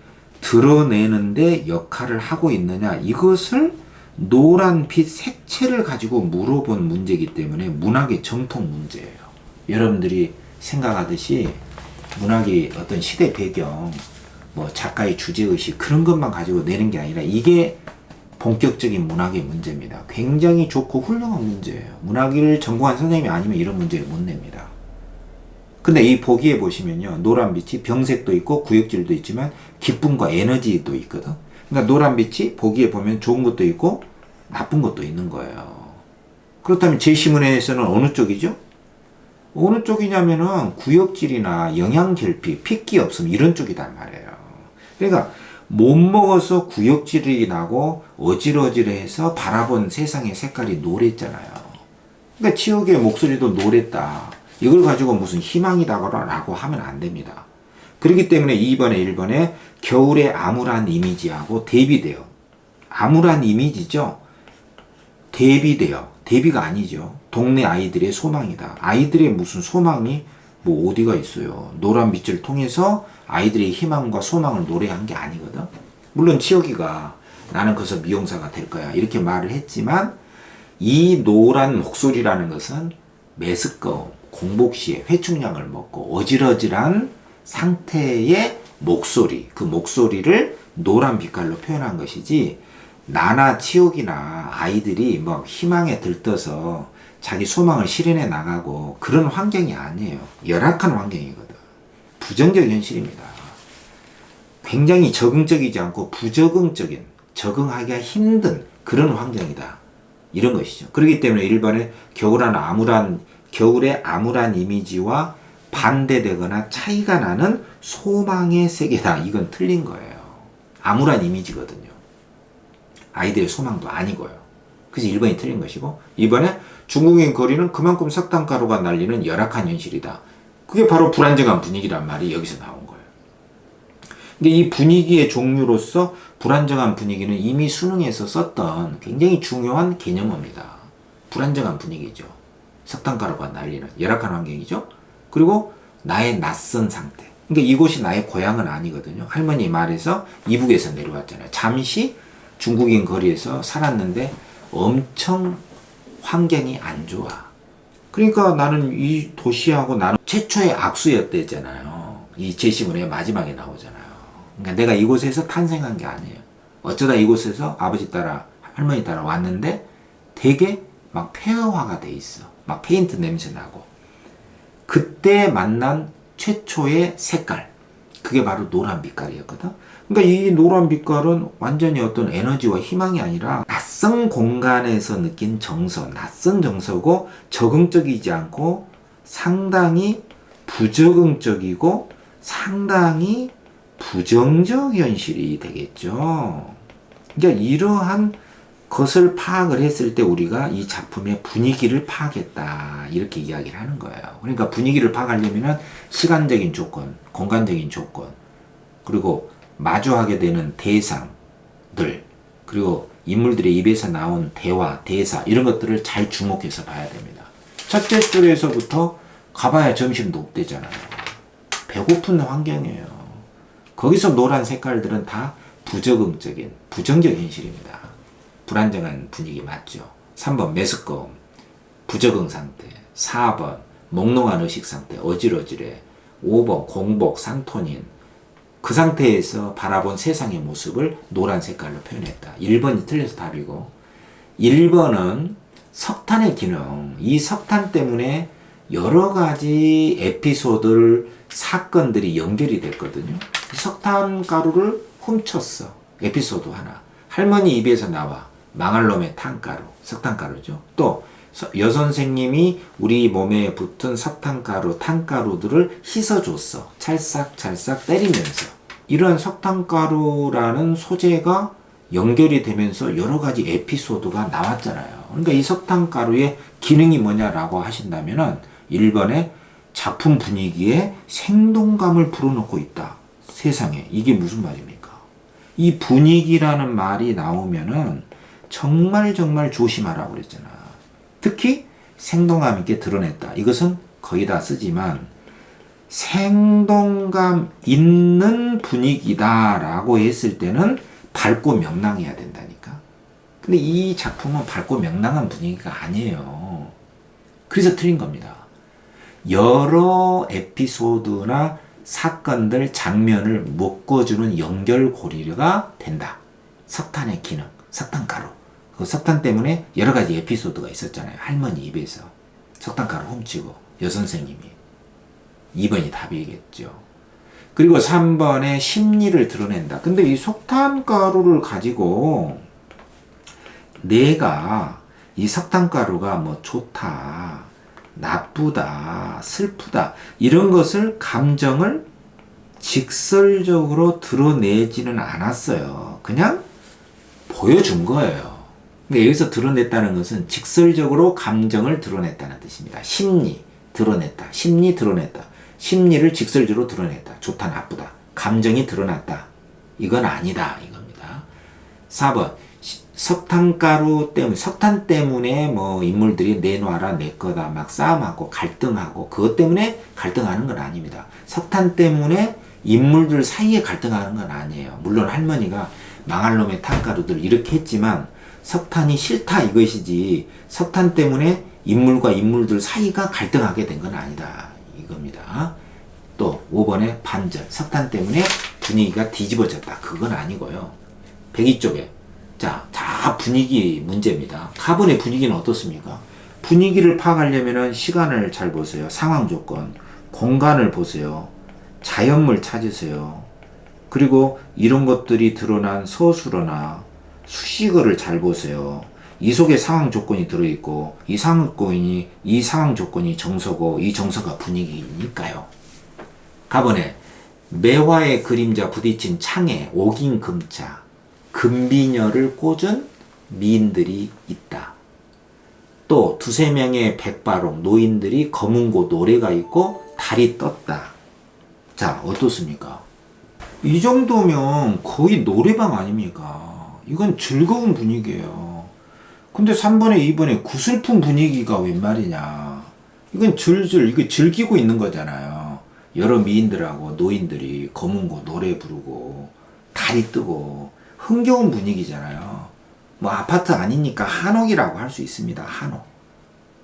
드러내는데 역할을 하고 있느냐, 이것을 노란 빛 색채를 가지고 물어본 문제이기 때문에 문학의 정통 문제예요. 여러분들이 생각하듯이 문학이 어떤 시대 배경, 뭐 작가의 주제의식 그런 것만 가지고 내는 게 아니라 이게 본격적인 문학의 문제입니다. 굉장히 좋고 훌륭한 문제예요. 문학을 전공한 선생님이 아니면 이런 문제를 못 냅니다. 근데 이 보기에 보시면요, 노란빛이 병색도 있고 구역질도 있지만 기쁨과 에너지도 있거든. 그러니까 노란빛이 보기에 보면 좋은 것도 있고 나쁜 것도 있는 거예요. 그렇다면 제시문에서는 어느 쪽이죠? 어느 쪽이냐면은 구역질이나 영양결핍, 핏기 없음 이런 쪽이단 말이에요. 그러니까 못 먹어서 구역질이 나고 어질어질해서 바라본 세상의 색깔이 노랬잖아요. 그러니까 치욕의 목소리도 노랬다. 이걸 가지고 무슨 희망이다라고 하면 안 됩니다. 그렇기 때문에 2번에 1번에 겨울의 암울한 이미지하고 대비돼요. 암울한 이미지죠. 대비돼요. 대비가 아니죠. 동네 아이들의 소망이다. 아이들의 무슨 소망이 뭐 어디가 있어요. 노란 빛을 통해서 아이들의 희망과 소망을 노래한 게 아니거든. 물론 치혁이가 나는 그래서 미용사가 될 거야 이렇게 말을 했지만 이 노란 목소리라는 것은 메스꺼움, 공복시에 회충약을 먹고 어질어질한 상태의 목소리, 그 목소리를 노란 빛깔로 표현한 것이지 나나 치욕이나 아이들이 뭐 희망에 들떠서 자기 소망을 실현해 나가고 그런 환경이 아니에요. 열악한 환경이거든. 부정적 현실입니다. 굉장히 적응적이지 않고 부적응적인, 적응하기가 힘든 그런 환경이다. 이런 것이죠. 그렇기 때문에 1번에 겨울의 암울한 이미지와 반대되거나 차이가 나는 소망의 세계다. 이건 틀린 거예요. 암울한 이미지거든요. 아이들의 소망도 아니고요. 그래서 1번이 틀린 것이고 2번에 중국인 거리는 그만큼 석탄가루가 날리는 열악한 현실이다. 그게 바로 불안정한 분위기란 말이 여기서 나온 거예요. 근데 이 분위기의 종류로서 불안정한 분위기는 이미 수능에서 썼던 굉장히 중요한 개념입니다. 불안정한 분위기죠. 석탄가루가 날리는 열악한 환경이죠. 그리고 나의 낯선 상태. 그러니까 이곳이 나의 고향은 아니거든요. 할머니 말에서 이북에서 내려왔잖아요. 잠시 중국인 거리에서 살았는데 엄청 환경이 안 좋아. 그러니까 나는 이 도시하고 나는 최초의 악수였대잖아요. 이 제시문의 마지막에 나오잖아요. 그러니까 내가 이곳에서 탄생한 게 아니에요. 어쩌다 이곳에서 아버지 따라 할머니 따라 왔는데 되게 막 폐허화가 돼 있어. 막 페인트 냄새 나고. 그때 만난 최초의 색깔. 그게 바로 노란 빛깔이었거든. 그러니까 이 노란 빛깔은 완전히 어떤 에너지와 희망이 아니라 낯선 공간에서 느낀 정서, 낯선 정서고 적응적이지 않고 상당히 부적응적이고 상당히 부정적 현실이 되겠죠. 그러니까 이러한 것을 파악을 했을 때 우리가 이 작품의 분위기를 파악했다. 이렇게 이야기를 하는 거예요. 그러니까 분위기를 파악하려면 시간적인 조건, 공간적인 조건, 그리고 마주하게 되는 대상들, 그리고 인물들의 입에서 나온 대화, 대사 이런 것들을 잘 주목해서 봐야 됩니다. 첫째 줄에서부터 가봐야 점심도 없대잖아요. 배고픈 환경이에요. 거기서 노란 색깔들은 다 부적응적인, 부정적 현실입니다. 불안정한 분위기 맞죠. 3번 메스꺼움, 부적응 상태. 4번 몽롱한 의식 상태, 어질어질해. 5번 공복, 산토닌. 그 상태에서 바라본 세상의 모습을 노란 색깔로 표현했다. 1번이 틀려서 답이고 1번은 석탄의 기능. 이 석탄 때문에 여러 가지 에피소드, 사건들이 연결이 됐거든요. 석탄 가루를 훔쳤어. 에피소드 하나. 할머니 입에서 나와. 망할 놈의 탄가루, 석탄가루죠. 또 여선생님이 우리 몸에 붙은 석탄가루, 탄가루들을 씻어줬어. 찰싹찰싹 때리면서. 이런 석탄가루라는 소재가 연결이 되면서 여러 가지 에피소드가 나왔잖아요. 그러니까 이 석탄가루의 기능이 뭐냐라고 하신다면은 1번에 작품 분위기에 생동감을 불어넣고 있다. 세상에 이게 무슨 말입니까? 이 분위기라는 말이 나오면은 정말 조심하라고 그랬잖아. 특히 생동감 있게 드러냈다. 이것은 거의 다 쓰지만 생동감 있는 분위기다라고 했을 때는 밝고 명랑해야 된다니까. 근데 이 작품은 밝고 명랑한 분위기가 아니에요. 그래서 틀린 겁니다. 여러 에피소드나 사건들, 장면을 묶어주는 연결고리가 된다. 석탄의 기능, 석탄가루. 그 석탄 때문에 여러 가지 에피소드가 있었잖아요. 할머니 입에서 석탄가루 훔치고 여선생님이. 2번이 답이겠죠. 그리고 3번에 심리를 드러낸다. 근데 이 석탄가루를 가지고 내가 이 석탄가루가 뭐 좋다, 나쁘다, 슬프다 이런 것을 감정을 직설적으로 드러내지는 않았어요. 그냥 보여준 거예요. 근데 여기서 드러냈다는 것은 직설적으로 감정을 드러냈다는 뜻입니다. 심리 드러냈다. 심리 드러냈다. 심리를 직설적으로 드러냈다. 좋다, 나쁘다. 감정이 드러났다. 이건 아니다. 이겁니다. 4번. 석탄가루 때문에, 석탄 때문에 뭐 인물들이 내놔라, 내 거다, 막 싸움하고 갈등하고, 그것 때문에 갈등하는 건 아닙니다. 석탄 때문에 인물들 사이에 갈등하는 건 아니에요. 물론 할머니가 망할 놈의 탄가루들 이렇게 했지만, 석탄이 싫다 이것이지, 석탄 때문에 인물과 인물들 사이가 갈등하게 된 건 아니다. 이겁니다. 또 5번에 반전. 석탄 때문에 분위기가 뒤집어졌다. 그건 아니고요. 102쪽에 다 분위기 문제입니다. 카본의 분위기는 어떻습니까? 분위기를 파악하려면 시간을 잘 보세요. 상황 조건, 공간을 보세요. 자연물 찾으세요. 그리고 이런 것들이 드러난 서술어나 수식어를 잘 보세요. 이 속에 상황 조건이 들어있고 이 상황 조건이 정서고 이 정서가 분위기니까요. 가번에 매화의 그림자 부딪힌 창에 옥인 금자 금비녀를 꽂은 미인들이 있다. 또 두세 명의 백바롱 노인들이 검은고 노래가 있고 달이 떴다. 자, 어떻습니까? 이 정도면 거의 노래방 아닙니까? 이건 즐거운 분위기예요. 근데 3번에 2번에 구슬픈 분위기가 웬 말이냐. 이건 이거 즐기고 있는 거잖아요. 여러 미인들하고 노인들이 검은고 노래 부르고 달이 뜨고 흥겨운 분위기잖아요. 뭐 아파트 아니니까 한옥이라고 할 수 있습니다. 한옥.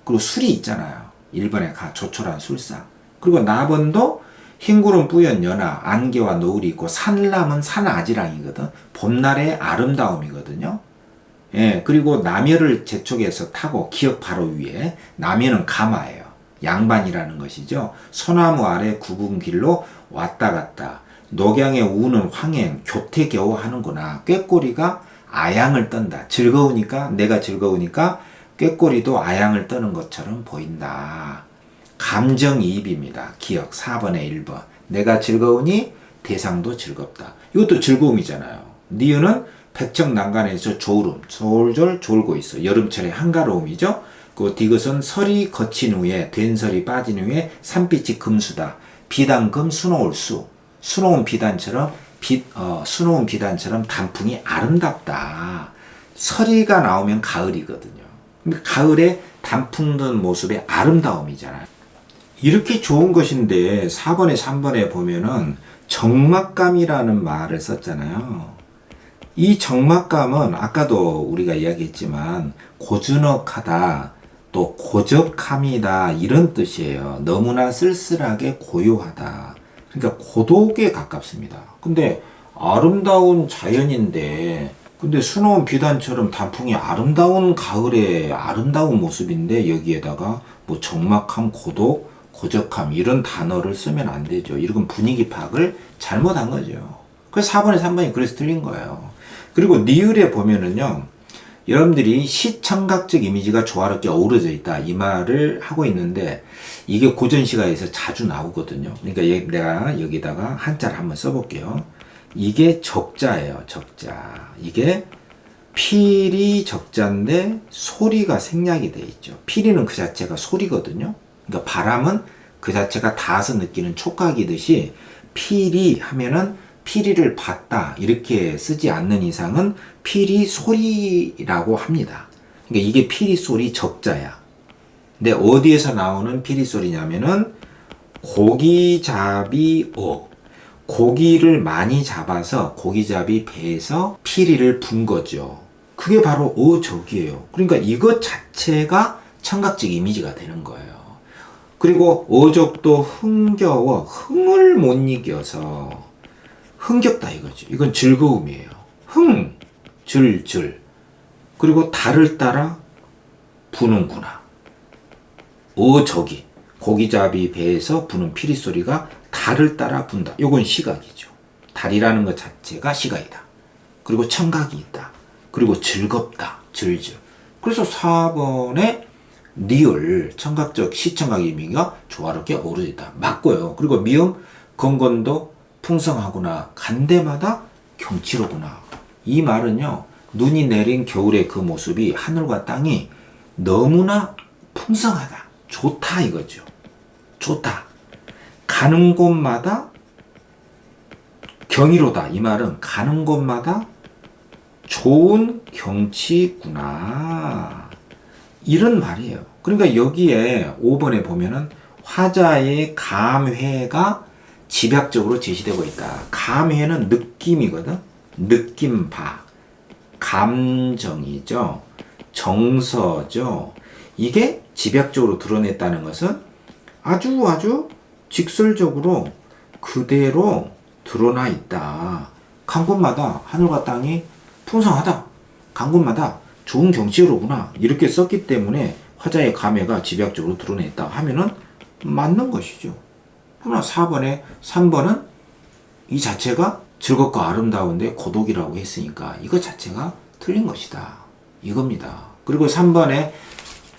그리고 술이 있잖아요. 1번에 조촐한 술상. 그리고 나번도 흰구름 뿌연 연화, 안개와 노을이 있고 산람은 산아지랑이거든. 봄날의 아름다움이거든요. 예, 그리고 남해를 제쪽에서 타고 기억 바로 위에 남해는 가마예요. 양반이라는 것이죠. 소나무 아래 굽은 길로 왔다 갔다. 녹양에 우는 황행, 교태 겨우 하는구나. 꾀꼬리가 아양을 떤다. 즐거우니까, 내가 즐거우니까 꾀꼬리도 아양을 떠는 것처럼 보인다. 감정이입입니다. 기억 4번에 1번. 내가 즐거우니 대상도 즐겁다. 이것도 즐거움이잖아요. 니은은 백척난간에서 졸음, 졸졸 졸고 있어. 여름철의 한가로움이죠. 그 디귿은 설이 거친 후에, 된설이 빠진 후에 산빛이 금수다. 비단금 수놓을 수. 수놓은 비단처럼 단풍이 아름답다. 서리가 나오면 가을이거든요. 가을에 단풍 든 모습의 아름다움이잖아요. 이렇게 좋은 것인데 4번에 3번에 보면은 적막감이라는 말을 썼잖아요. 이 적막감은 아까도 우리가 이야기했지만 고즈넉하다, 또 고적함이다 이런 뜻이에요. 너무나 쓸쓸하게 고요하다. 그러니까 고독에 가깝습니다. 근데 아름다운 자연인데, 근데 수놓은 비단처럼 단풍이 아름다운 가을의 아름다운 모습인데 여기에다가 뭐 적막함, 고독, 고적함 이런 단어를 쓰면 안 되죠. 이건 분위기 파악을 잘못한 거죠. 그래서 4번에 3번이 그래서 틀린 거예요. 그리고 니을에 보면은요, 여러분들이 시청각적 이미지가 조화롭게 어우러져 있다 이 말을 하고 있는데 이게 고전시가에서 자주 나오거든요. 그러니까 내가 여기다가 한자를 한번 써볼게요. 이게 적자예요. 적자. 이게 필이 적자인데 소리가 생략이 돼 있죠. 필이는 그 자체가 소리거든요. 그러니까 바람은 그 자체가 닿아서 느끼는 촉각이듯이 피리 하면은 피리를 봤다 이렇게 쓰지 않는 이상은 피리 소리라고 합니다. 그러니까 이게 피리 소리 적자야. 근데 어디에서 나오는 피리 소리냐면은 고기잡이 고기를 많이 잡아서 고기잡이 배에서 피리를 분 거죠. 그게 바로 어적이에요. 그러니까 이것 자체가 청각적 이미지가 되는 거예요. 그리고 어적도 흥겨워, 흥을 못 이겨서 흥겹다 이거죠. 이건 즐거움이에요. 흥, 그리고 달을 따라 부는구나. 어적이 고기잡이 배에서 부는 피리 소리가 달을 따라 분다. 이건 시각이죠. 달이라는 것 자체가 시각이다. 그리고 청각이 있다. 그리고 즐겁다. 그래서 4번에 리을 청각적 시청각 의미가 조화롭게 어우러져 있다. 맞고요. 그리고 미음 건건도 풍성하구나. 간데마다 경치로구나. 이 말은요. 눈이 내린 겨울의 그 모습이 하늘과 땅이 너무나 풍성하다. 좋다 이거죠. 좋다. 가는 곳마다 경이로다. 이 말은 가는 곳마다 좋은 경치구나. 이런 말이에요. 그러니까 여기에 5번에 보면은 화자의 감회가 집약적으로 제시되고 있다. 감회는 느낌이거든. 느낌바. 감정이죠. 정서죠. 이게 집약적으로 드러냈다는 것은 아주 직설적으로 그대로 드러나 있다. 간 곳마다 하늘과 땅이 풍성하다. 간 곳마다 좋은 경치로구나. 이렇게 썼기 때문에 화자의 감회가 집약적으로 드러냈다 하면은 맞는 것이죠. 그러나 3번은 이 자체가 즐겁고 아름다운데 고독이라고 했으니까 이거 자체가 틀린 것이다. 이겁니다. 그리고 3번에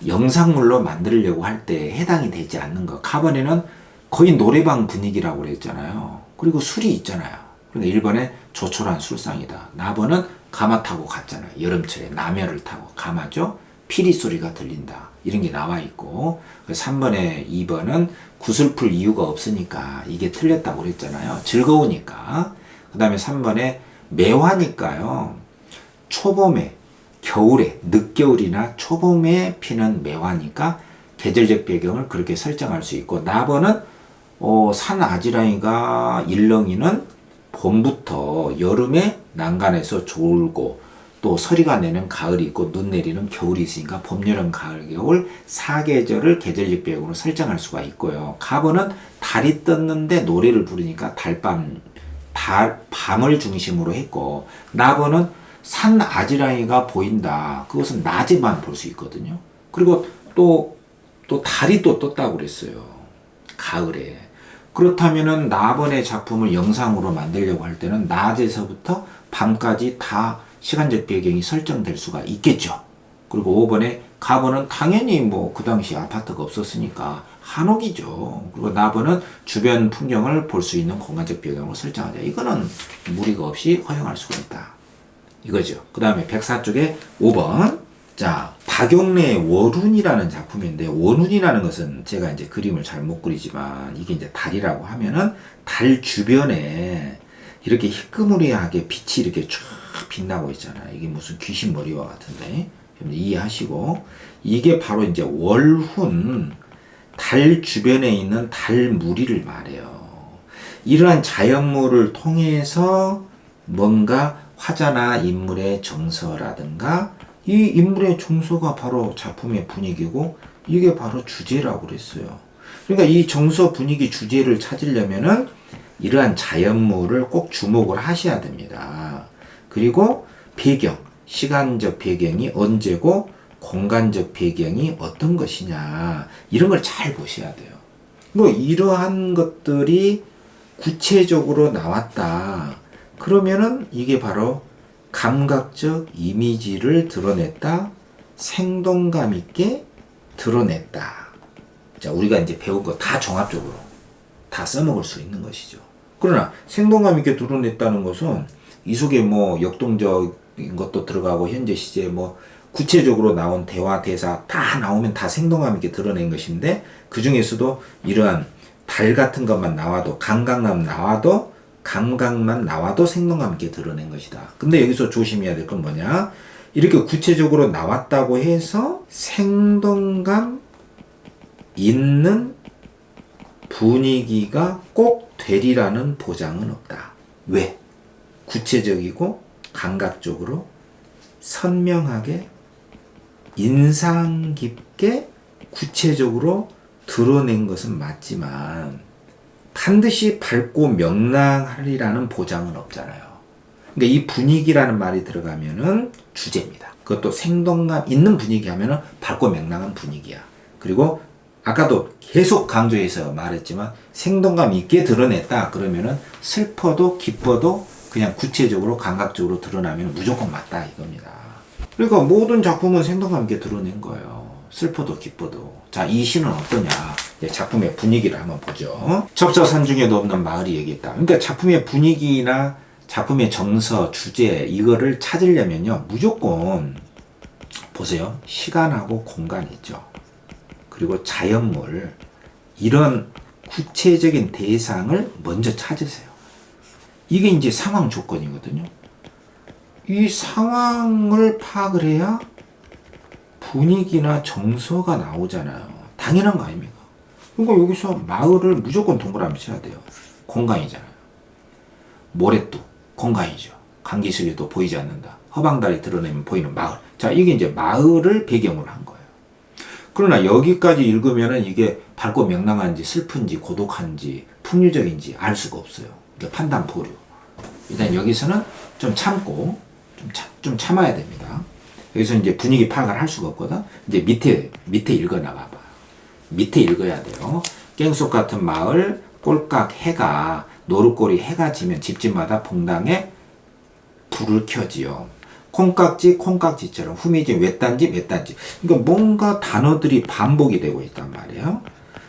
영상물로 만들려고 할 때 해당이 되지 않는 거. 카번에는 거의 노래방 분위기라고 그랬잖아요. 그리고 술이 있잖아요. 그러니까 1번에 조촐한 술상이다. 나번은 가마 타고 갔잖아요. 여름철에 남해를 타고 가마죠. 피리 소리가 들린다. 이런 게 나와 있고 3번에 2번은 구슬플 이유가 없으니까 이게 틀렸다고 그랬잖아요. 즐거우니까. 그 다음에 3번에 매화니까요. 초봄에 겨울에 늦겨울이나 초봄에 피는 매화니까 계절적 배경을 그렇게 설정할 수 있고 나번은 산 아지랑이가 일렁이는 봄부터 여름에 난간에서 졸고 또 서리가 내는 가을이 있고 눈 내리는 겨울이 있으니까 봄, 여름, 가을, 겨울 4계절을 계절적 배경으로 설정할 수가 있고요. 가번은 달이 떴는데 노래를 부르니까 밤을 중심으로 했고 나번은 산 아지랑이가 보인다. 그것은 낮에만 볼 수 있거든요. 그리고 또 달이 또 떴다고 그랬어요. 가을에. 그렇다면은 나번의 작품을 영상으로 만들려고 할 때는 낮에서부터 밤까지 다 시간적 배경이 설정될 수가 있겠죠. 그리고 5번에 가번은 당연히 그 당시 아파트가 없었으니까 한옥이죠. 그리고 나번은 주변 풍경을 볼 수 있는 공간적 배경으로 설정하자. 이거는 무리가 없이 허용할 수가 있다. 이거죠. 그 다음에 104쪽에 5번. 자, 박용래의 원운이라는 작품인데, 원운이라는 것은 제가 이제 그림을 잘 못 그리지만, 이게 이제 달이라고 하면은, 달 주변에 이렇게 희끄무리하게 빛이 이렇게 쫙 빛나고 있잖아요. 이게 무슨 귀신 머리와 같은데. 이해하시고, 이게 바로 이제 월훈, 달 주변에 있는 달무리를 말해요. 이러한 자연물을 통해서 뭔가 화자나 인물의 정서라든가 이 인물의 정서가 바로 작품의 분위기고 이게 바로 주제라고 그랬어요. 그러니까 이 정서, 분위기, 주제를 찾으려면은 이러한 자연물을 꼭 주목을 하셔야 됩니다. 그리고 배경, 시간적 배경이 언제고 공간적 배경이 어떤 것이냐 이런 걸 잘 보셔야 돼요. 이러한 것들이 구체적으로 나왔다. 그러면은 이게 바로 감각적 이미지를 드러냈다. 생동감 있게 드러냈다. 자, 우리가 이제 배운 거 다 종합적으로 다 써먹을 수 있는 것이죠. 그러나 생동감 있게 드러냈다는 것은 이 속에 역동적인 것도 들어가고 현재 시제 구체적으로 나온 대화, 대사 다 나오면 다 생동감 있게 드러낸 것인데 그 중에서도 이러한 달 같은 것만 나와도 감각만 나와도 생동감 있게 드러낸 것이다. 근데 여기서 조심해야 될 건 뭐냐? 이렇게 구체적으로 나왔다고 해서 생동감 있는 분위기가 꼭 되리라는 보장은 없다. 왜? 구체적이고 감각적으로 선명하게 인상 깊게 구체적으로 드러낸 것은 맞지만 반드시 밝고 명랑하리라는 보장은 없잖아요. 그러니까 이 분위기라는 말이 들어가면은 주제입니다. 그것도 생동감 있는 분위기 하면은 밝고 명랑한 분위기야. 그리고 아까도 계속 강조해서 말했지만 생동감 있게 드러냈다 그러면은 슬퍼도 기뻐도 그냥 구체적으로 감각적으로 드러나면 무조건 맞다 이겁니다. 그러니까 모든 작품은 생동감 있게 드러낸 거예요. 슬퍼도 기뻐도. 자, 이 시는 어떠냐? 작품의 분위기를 한번 보죠. 첩서산 중에도 없는 마을이 얘기했다. 그러니까 작품의 분위기나 작품의 정서, 주제 이거를 찾으려면요 무조건 보세요. 시간하고 공간 있죠. 그리고 자연물 이런 구체적인 대상을 먼저 찾으세요. 이게 이제 상황 조건이거든요. 이 상황을 파악을 해야 분위기나 정서가 나오잖아요. 당연한 거 아닙니까? 그러니까 여기서 마을을 무조건 동그라미 쳐야 돼요. 공간이잖아요. 모래뚝 공간이죠. 강기슬리도 보이지 않는다. 허방다리 드러내면 보이는 마을. 자, 이게 이제 마을을 배경으로 한 거예요. 그러나 여기까지 읽으면은 이게 밝고 명랑한지 슬픈지 고독한지 풍류적인지 알 수가 없어요. 그러니까 판단 보류. 일단 여기서는 좀 참고 좀 참아야 됩니다. 여기서 이제 분위기 파악을 할 수가 없거든. 이제 밑에 읽어 나가봐. 밑에 읽어야 돼요. 깽속 같은 마을 꼴깍 해가 노릇꼬리 해가 지면 집집마다 봉당에 불을 켜지요. 콩깍지처럼 후미진 외딴집. 그러니까 뭔가 단어들이 반복이 되고 있단 말이에요.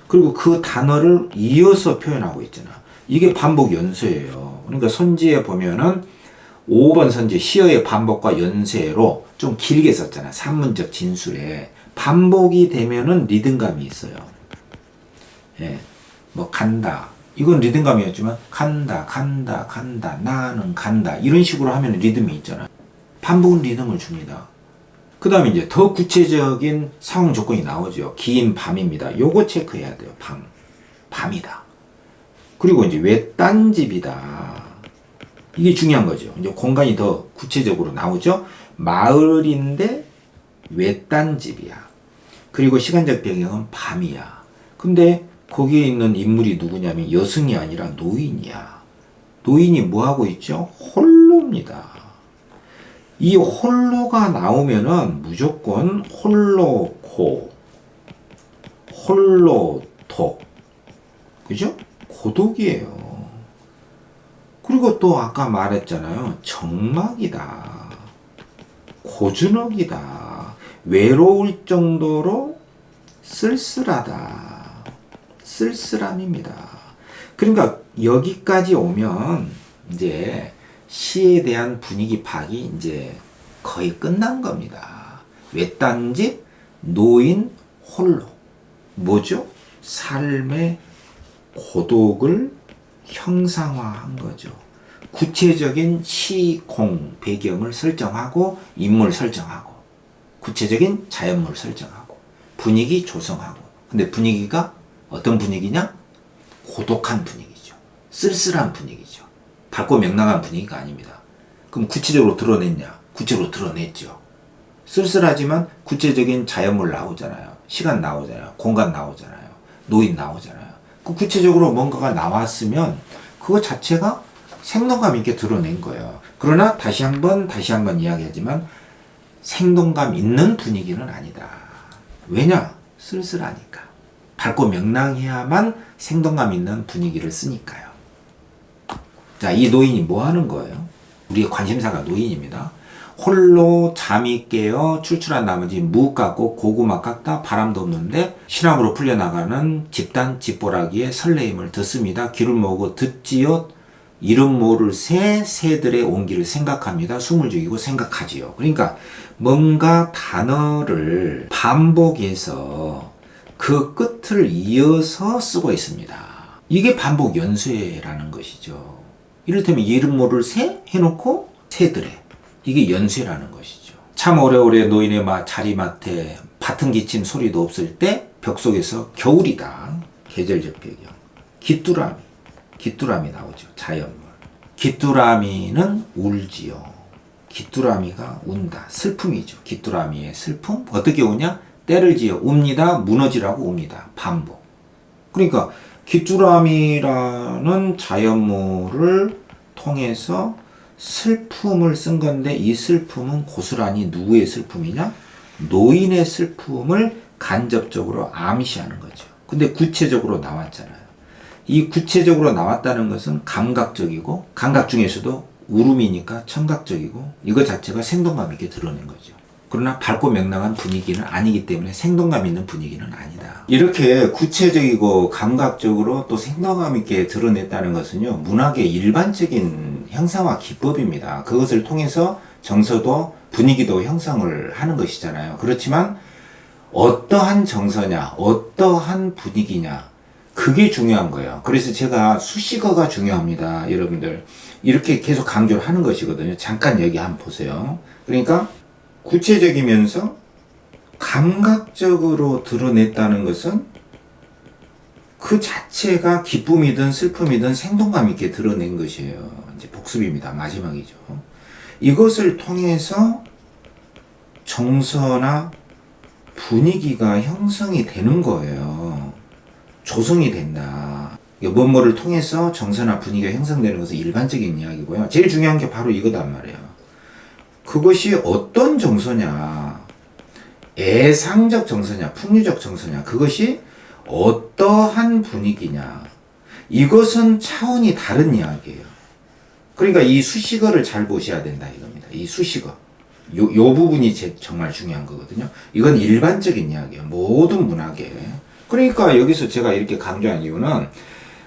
그리고 그 단어를 이어서 표현하고 있잖아. 이게 반복 연쇄예요. 그러니까 선지에 보면은 5번 선지 시어의 반복과 연쇄로 좀 길게 썼잖아. 산문적 진술에 반복이 되면은 리듬감이 있어요. 예, 뭐 간다. 이건 리듬감이었지만 간다 나는 간다 이런 식으로 하면 리듬이 있잖아. 반복은 리듬을 줍니다. 그 다음에 이제 더 구체적인 상황 조건이 나오죠. 긴 밤입니다. 요거 체크해야 돼요. 밤이다. 그리고 이제 외딴집이다. 이게 중요한 거죠. 이제 공간이 더 구체적으로 나오죠. 마을인데 외딴집이야. 그리고 시간적 배경은 밤이야. 근데 거기에 있는 인물이 누구냐면 여승이 아니라 노인이야. 노인이 뭐 하고 있죠? 홀로입니다. 이 홀로가 나오면은 무조건 홀로고, 홀로독. 그죠? 고독이에요. 그리고 또 아까 말했잖아요. 적막이다. 고즈넉이다. 외로울 정도로 쓸쓸하다. 쓸쓸함입니다. 그러니까 여기까지 오면 이제 시에 대한 분위기 파악이 이제 거의 끝난 겁니다. 외딴집, 노인, 홀로. 뭐죠? 삶의 고독을 형상화한 거죠. 구체적인 시공 배경을 설정하고 인물 설정하고 구체적인 자연물 설정하고 분위기 조성하고. 근데 분위기가 어떤 분위기냐? 고독한 분위기죠. 쓸쓸한 분위기죠. 밝고 명랑한 분위기가 아닙니다. 그럼 구체적으로 드러냈냐? 구체적으로 드러냈죠. 쓸쓸하지만 구체적인 자연물 나오잖아요. 시간 나오잖아요. 공간 나오잖아요. 노인 나오잖아요. 그 구체적으로 뭔가가 나왔으면 그거 자체가 생동감 있게 드러낸 거예요. 그러나 다시 한번 이야기하지만 생동감 있는 분위기는 아니다. 왜냐? 쓸쓸하니까. 밝고 명랑해야만 생동감 있는 분위기를 쓰니까요. 자, 이 노인이 뭐 하는 거예요? 우리의 관심사가 노인입니다. 홀로 잠이 깨어 출출한 나머지 무 깎고 고구마 깎다 바람도 없는데 시람으로 풀려나가는 집단 집보라기의 설레임을 듣습니다. 귀를 모으고 듣지요. 이름 모를 새들의 온기를 생각합니다. 숨을 죽이고 생각하지요. 그러니까 뭔가 단어를 반복해서 그 끝을 이어서 쓰고 있습니다. 이게 반복 연쇄라는 것이죠. 이를테면 이름 모를 새 해놓고 새들의, 이게 연쇄라는 것이죠. 참 오래오래 노인의 자리맡에 밭은 기침 소리도 없을 때 벽 속에서 겨울이다. 계절적 배경. 귀뚜라미 나오죠. 자연물. 귀뚜라미는 울지요. 귀뚜라미가 운다. 슬픔이죠. 귀뚜라미의 슬픔. 어떻게 우냐? 때를 지어 웁니다. 무너지라고 웁니다. 반복. 그러니까 귀뚜라미라는 자연물을 통해서 슬픔을 쓴 건데, 이 슬픔은 고스란히 누구의 슬픔이냐? 노인의 슬픔을 간접적으로 암시하는 거죠. 근데 구체적으로 나왔잖아요. 이 구체적으로 나왔다는 것은 감각적이고, 감각 중에서도 울음이니까 청각적이고, 이거 자체가 생동감 있게 드러낸 거죠. 그러나 밝고 명랑한 분위기는 아니기 때문에 생동감 있는 분위기는 아니다. 이렇게 구체적이고 감각적으로 또 생동감 있게 드러냈다는 것은요, 문학의 일반적인 형상화 기법입니다. 그것을 통해서 정서도 분위기도 형성을 하는 것이잖아요. 그렇지만 어떠한 정서냐, 어떠한 분위기냐, 그게 중요한 거예요. 그래서 제가 수식어가 중요합니다. 여러분들 이렇게 계속 강조를 하는 것이거든요. 잠깐 여기 한번 보세요. 그러니까 구체적이면서 감각적으로 드러냈다는 것은 그 자체가 기쁨이든 슬픔이든 생동감 있게 드러낸 것이에요. 이제 복습입니다. 마지막이죠. 이것을 통해서 정서나 분위기가 형성이 되는 거예요. 조성이 된다. 뭐뭐를 통해서 정서나 분위기가 형성되는 것은 일반적인 이야기고요. 제일 중요한 게 바로 이거단 말이에요. 그것이 어떤 정서냐, 애상적 정서냐, 풍류적 정서냐, 그것이 어떠한 분위기냐, 이것은 차원이 다른 이야기예요. 그러니까 이 수식어를 잘 보셔야 된다 이겁니다. 이 수식어. 요 부분이 정말 중요한 거거든요. 이건 일반적인 이야기예요. 모든 문학에. 그러니까 여기서 제가 이렇게 강조한 이유는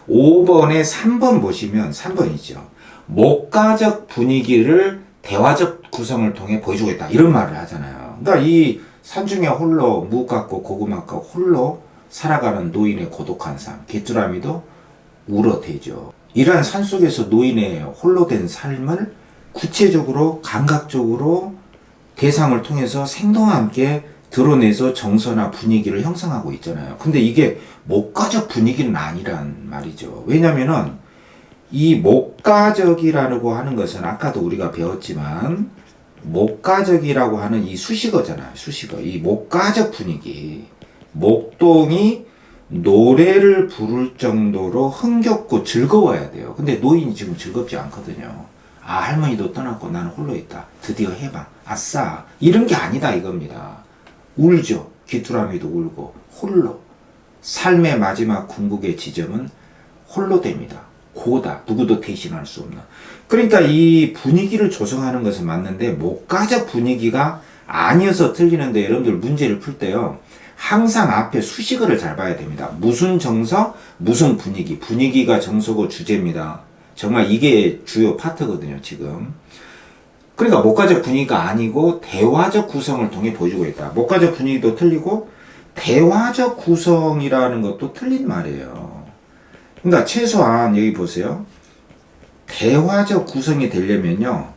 5번에 3번 보시면 3번이죠. 목가적 분위기를 대화적 구성을 통해 보여주고 있다. 이런 말을 하잖아요. 그러니까 이 산중에 홀로 무 같고 고구마 같고 홀로 살아가는 노인의 고독한 삶. 귀뚜라미도 울어대죠. 이러한 산속에서 노인의 홀로 된 삶을 구체적으로 감각적으로 대상을 통해서 생동감 있게 드러내서 정서나 분위기를 형성하고 있잖아요. 근데 이게 목가적 분위기는 아니란 말이죠. 왜냐면은 이 목가적이라고 하는 것은 아까도 우리가 배웠지만 목가적이라고 하는 이 수식어잖아요. 수식어. 이 목가적 분위기. 목동이 노래를 부를 정도로 흥겹고 즐거워야 돼요. 근데 노인이 지금 즐겁지 않거든요. 아, 할머니도 떠났고 나는 홀로 있다. 드디어 해방. 아싸. 이런 게 아니다 이겁니다. 울죠. 귀뚜라미도 울고 홀로. 삶의 마지막 궁극의 지점은 홀로 됩니다. 고다. 누구도 대신할 수 없는. 그러니까 이 분위기를 조성하는 것은 맞는데 목가적 분위기가 아니어서 틀리는데, 여러분들 문제를 풀 때요, 항상 앞에 수식어를 잘 봐야 됩니다. 무슨 정서, 무슨 분위기. 분위기가 정서고 주제입니다. 정말 이게 주요 파트거든요, 지금. 그러니까 목가적 분위기가 아니고 대화적 구성을 통해 보여주고 있다. 목가적 분위기도 틀리고 대화적 구성이라는 것도 틀린 말이에요. 그러니까 최소한 여기 보세요. 대화적 구성이 되려면요,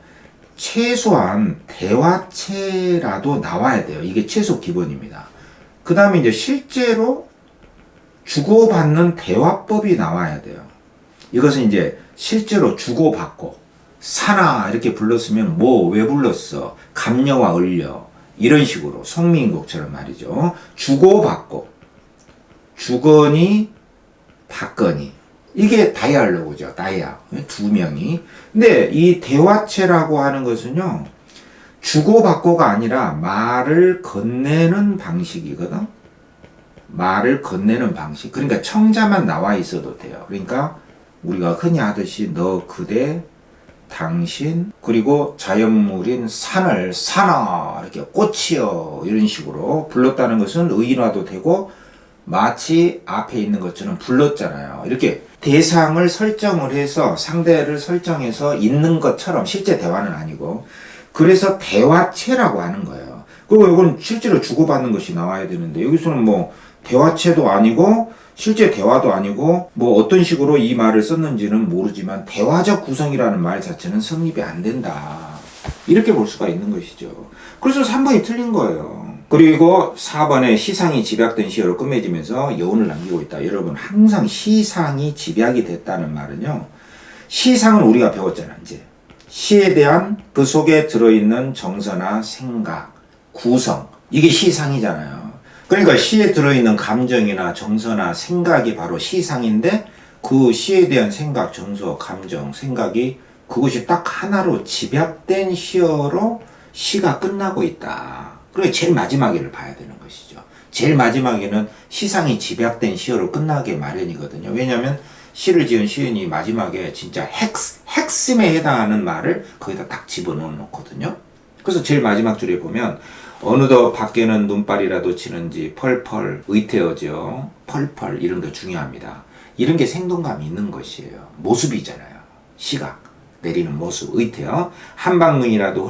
최소한 대화체라도 나와야 돼요. 이게 최소 기본입니다. 그 다음에 이제 실제로 주고받는 대화법이 나와야 돼요. 이것은 이제 실제로 주고받고, 사나 이렇게 불렀으면 뭐 왜 불렀어, 감녀와 을려, 이런 식으로 송민곡처럼 말이죠. 주고받고, 주거니 받거니, 이게 다이알로그죠. 다이아. 두 명이. 근데 이 대화체라고 하는 것은요, 주고받고가 아니라 말을 건네는 방식이거든. 말을 건네는 방식. 그러니까 청자만 나와 있어도 돼요. 그러니까 우리가 흔히 하듯이 너, 그대, 당신, 그리고 자연물인 산을 사나, 이렇게 꽃이여, 이런 식으로 불렀다는 것은 의인화도 되고 마치 앞에 있는 것처럼 불렀잖아요. 이렇게 대상을 설정을 해서 상대를 설정해서 있는 것처럼 실제 대화는 아니고 그래서 대화체라고 하는 거예요. 그리고 이건 실제로 주고받는 것이 나와야 되는데 여기서는 뭐 대화체도 아니고 실제 대화도 아니고 뭐 어떤 식으로 이 말을 썼는지는 모르지만 대화적 구성이라는 말 자체는 성립이 안 된다. 이렇게 볼 수가 있는 것이죠. 그래서 3번이 틀린 거예요. 그리고 4번에 시상이 집약된 시어로 끝맺으면서 여운을 남기고 있다. 여러분 항상 시상이 집약이 됐다는 말은요. 시상은 우리가 배웠잖아 이제. 시에 대한 그 속에 들어있는 정서나 생각, 구성 이게 시상이잖아요. 그러니까 시에 들어있는 감정이나 정서나 생각이 바로 시상인데 그 시에 대한 생각, 정서, 감정, 생각이 그것이 딱 하나로 집약된 시어로 시가 끝나고 있다. 그리고 제일 마지막에를 봐야 되는 것이죠. 제일 마지막에는 시상이 집약된 시어로 끝나게 마련이거든요. 왜냐하면 시를 지은 시인이 마지막에 진짜 핵심에 해당하는 말을 거기다 딱 집어넣어 놓거든요. 그래서 제일 마지막 줄에 보면 어느덧 밖에는 눈발이라도 치는지 펄펄 의태어져 펄펄 이런 거 중요합니다. 이런 게 생동감이 있는 것이에요. 모습이잖아요. 시각 내리는 모습 의태어 한방눈이라도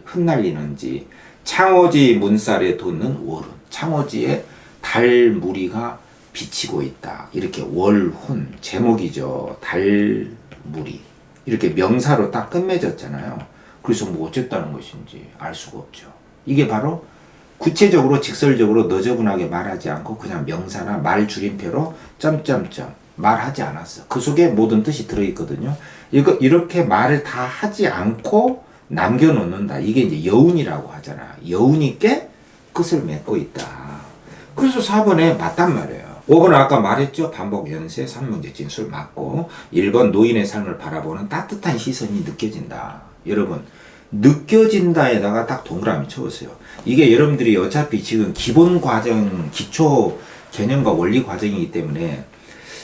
흩날리는지 창호지 문살에 돋는 월운 창호지에 달무리가 비치고 있다. 이렇게 월훈 제목이죠. 달무리 이렇게 명사로 딱 끝맺었잖아요. 그래서 뭐 어쨌다는 것인지 알 수가 없죠. 이게 바로 구체적으로 직설적으로 너저분하게 말하지 않고 그냥 명사나 말 줄임표로 점점점 말하지 않았어. 그 속에 모든 뜻이 들어있거든요. 이렇게 말을 다 하지 않고 남겨놓는다. 이게 이제 여운이라고 하잖아. 여운 있게 끝을 맺고 있다. 그래서 4번에 맞단 말이에요. 5번은 아까 말했죠. 반복 연쇄 3문제 진술 맞고 1번 노인의 삶을 바라보는 따뜻한 시선이 느껴진다. 여러분 느껴진다에다가 딱 동그라미 쳐보세요. 이게 여러분들이 어차피 지금 기본 과정, 기초 개념과 원리 과정이기 때문에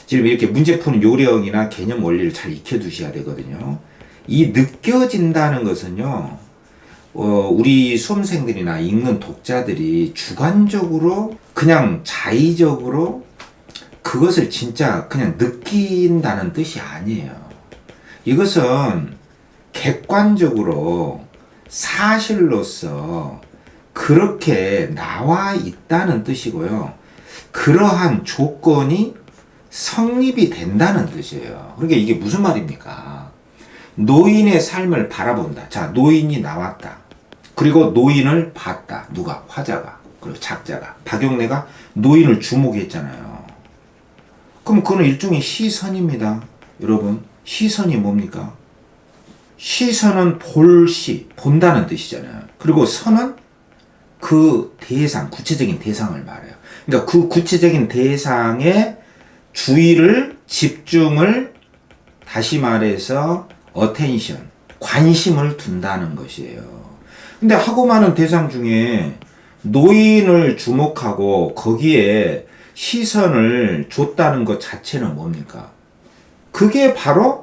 지금 이렇게 문제 푸는 요령이나 개념 원리를 잘 익혀두셔야 되거든요. 이 느껴진다는 것은요, 우리 수험생들이나 읽는 독자들이 주관적으로 그냥 자의적으로 그것을 진짜 그냥 느낀다는 뜻이 아니에요. 이것은 객관적으로 사실로서 그렇게 나와 있다는 뜻이고요. 그러한 조건이 성립이 된다는 뜻이에요. 그러니까 이게 무슨 말입니까? 노인의 삶을 바라본다. 자, 노인이 나왔다. 그리고 노인을 봤다. 누가? 화자가. 그리고 작자가. 박용래가 노인을 주목했잖아요. 그럼 그건 일종의 시선입니다. 여러분, 시선이 뭡니까? 시선은 볼시, 본다는 뜻이잖아요. 그리고 선은 그 대상, 구체적인 대상을 말해요. 그러니까 그 구체적인 대상의 주의를, 집중을, 다시 말해서 attention, 관심을 둔다는 것이에요. 근데 하고 많은 대상 중에 노인을 주목하고 거기에 시선을 줬다는 것 자체는 뭡니까? 그게 바로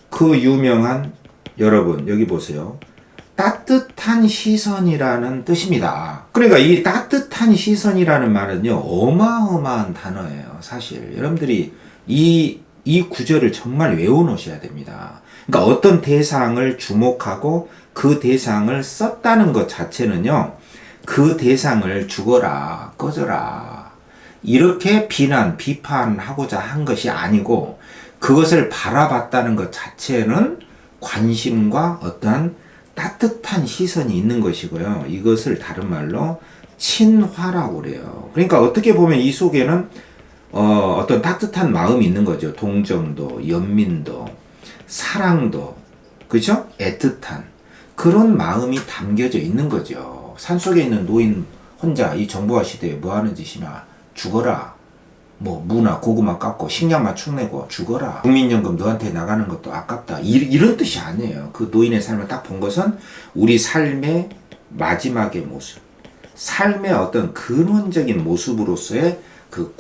그 유명한 여러분 여기 보세요. 따뜻한 시선이라는 뜻입니다. 그러니까 이 따뜻한 시선이라는 말은요 어마어마한 단어예요. 사실 여러분들이 이 구절을 정말 외워놓으셔야 됩니다. 그러니까 어떤 대상을 주목하고 그 대상을 썼다는 것 자체는요 그 대상을 죽어라 꺼져라 이렇게 비판하고자 한 것이 아니고 그것을 바라봤다는 것 자체는 관심과 어떠한 따뜻한 시선이 있는 것이고요. 이것을 다른 말로 친화라고 그래요. 그러니까 어떻게 보면 이 속에는 어떤 따뜻한 마음이 있는 거죠. 동정도, 연민도, 사랑도, 그죠? 애틋한 그런 마음이 담겨져 있는 거죠. 산속에 있는 노인 혼자 이 정보화 시대에 뭐 하는 짓이나 죽어라. 뭐 무나 고구마 깎고 식량만 축내고 죽어라. 국민연금 너한테 나가는 것도 아깝다. 이런 뜻이 아니에요. 그 노인의 삶을 딱 본 것은 우리 삶의 마지막의 모습. 삶의 어떤 근원적인 모습으로서의 그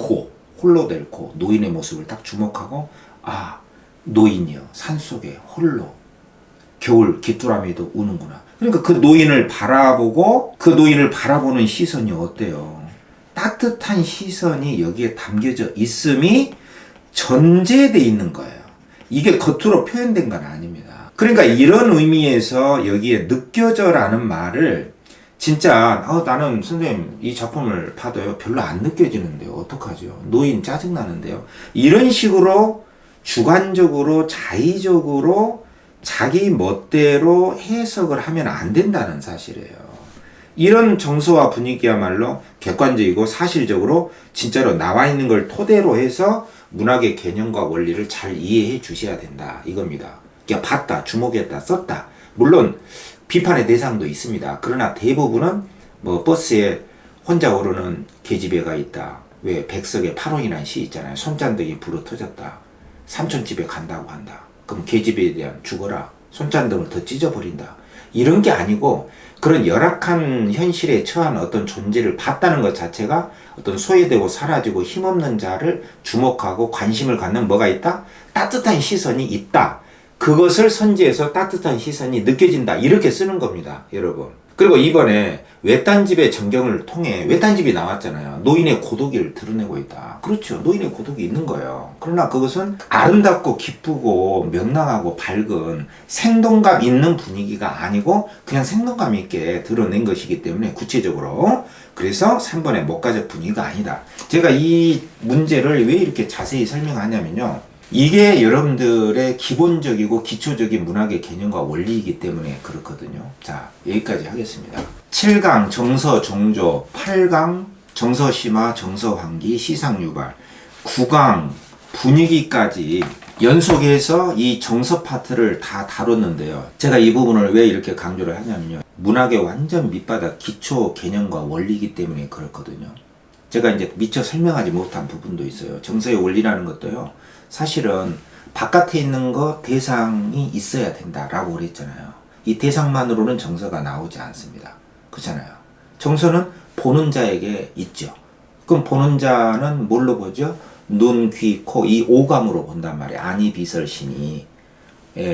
홀로 될 노인의 모습을 딱 주목하고 아 노인이요 산속에 홀로 겨울 귀뚜라미도 우는구나. 그러니까 그 노인을 바라보고 그 노인을 바라보는 시선이 어때요? 따뜻한 시선이 여기에 담겨져 있음이 전제돼 있는 거예요. 이게 겉으로 표현된 건 아닙니다. 그러니까 이런 의미에서 여기에 느껴져라는 말을 진짜 나는 선생님 이 작품을 봐도요 별로 안 느껴지는데요. 어떡하죠? 노인 짜증나는데요. 이런 식으로 주관적으로 자의적으로 자기 멋대로 해석을 하면 안 된다는 사실이에요. 이런 정서와 분위기야말로 객관적이고 사실적으로 진짜로 나와 있는 걸 토대로 해서 문학의 개념과 원리를 잘 이해해 주셔야 된다 이겁니다. 그냥 봤다, 주목했다, 썼다. 물론 비판의 대상도 있습니다. 그러나 대부분은 뭐 버스에 혼자 오르는 계집애가 있다. 왜 백석의 8원이라는 시 있잖아요. 손잔등이 불어 터졌다. 삼촌집에 간다고 한다. 그럼 계집애에 대한 죽어라. 손잔등을 더 찢어버린다. 이런 게 아니고 그런 열악한 현실에 처한 어떤 존재를 봤다는 것 자체가 어떤 소외되고 사라지고 힘없는 자를 주목하고 관심을 갖는 뭐가 있다? 따뜻한 시선이 있다. 그것을 선지해서 따뜻한 시선이 느껴진다. 이렇게 쓰는 겁니다. 여러분. 그리고 이번에 외딴집의 전경을 통해 외딴집이 나왔잖아요. 노인의 고독을 드러내고 있다. 그렇죠. 노인의 고독이 있는 거예요. 그러나 그것은 아름답고 기쁘고 명랑하고 밝은 생동감 있는 분위기가 아니고 그냥 생동감 있게 드러낸 것이기 때문에 구체적으로 그래서 3번의 목가적 분위기가 아니다. 제가 이 문제를 왜 이렇게 자세히 설명하냐면요. 이게 여러분들의 기본적이고 기초적인 문학의 개념과 원리이기 때문에 그렇거든요. 자, 여기까지 하겠습니다. 7강 정서 종조, 8강 정서 심화, 정서 환기, 시상 유발, 9강 분위기까지 연속해서 이 정서 파트를 다 다뤘는데요. 제가 이 부분을 왜 이렇게 강조를 하냐면요. 문학의 완전 밑바닥 기초 개념과 원리이기 때문에 그렇거든요. 제가 이제 미처 설명하지 못한 부분도 있어요. 정서의 원리라는 것도요. 사실은 바깥에 있는 거 대상이 있어야 된다라고 그랬잖아요. 이 대상만으로는 정서가 나오지 않습니다. 그렇잖아요. 정서는 보는 자에게 있죠. 그럼 보는 자는 뭘로 보죠? 눈, 귀, 코, 이 오감으로 본단 말이에요. 안이, 비설, 신이,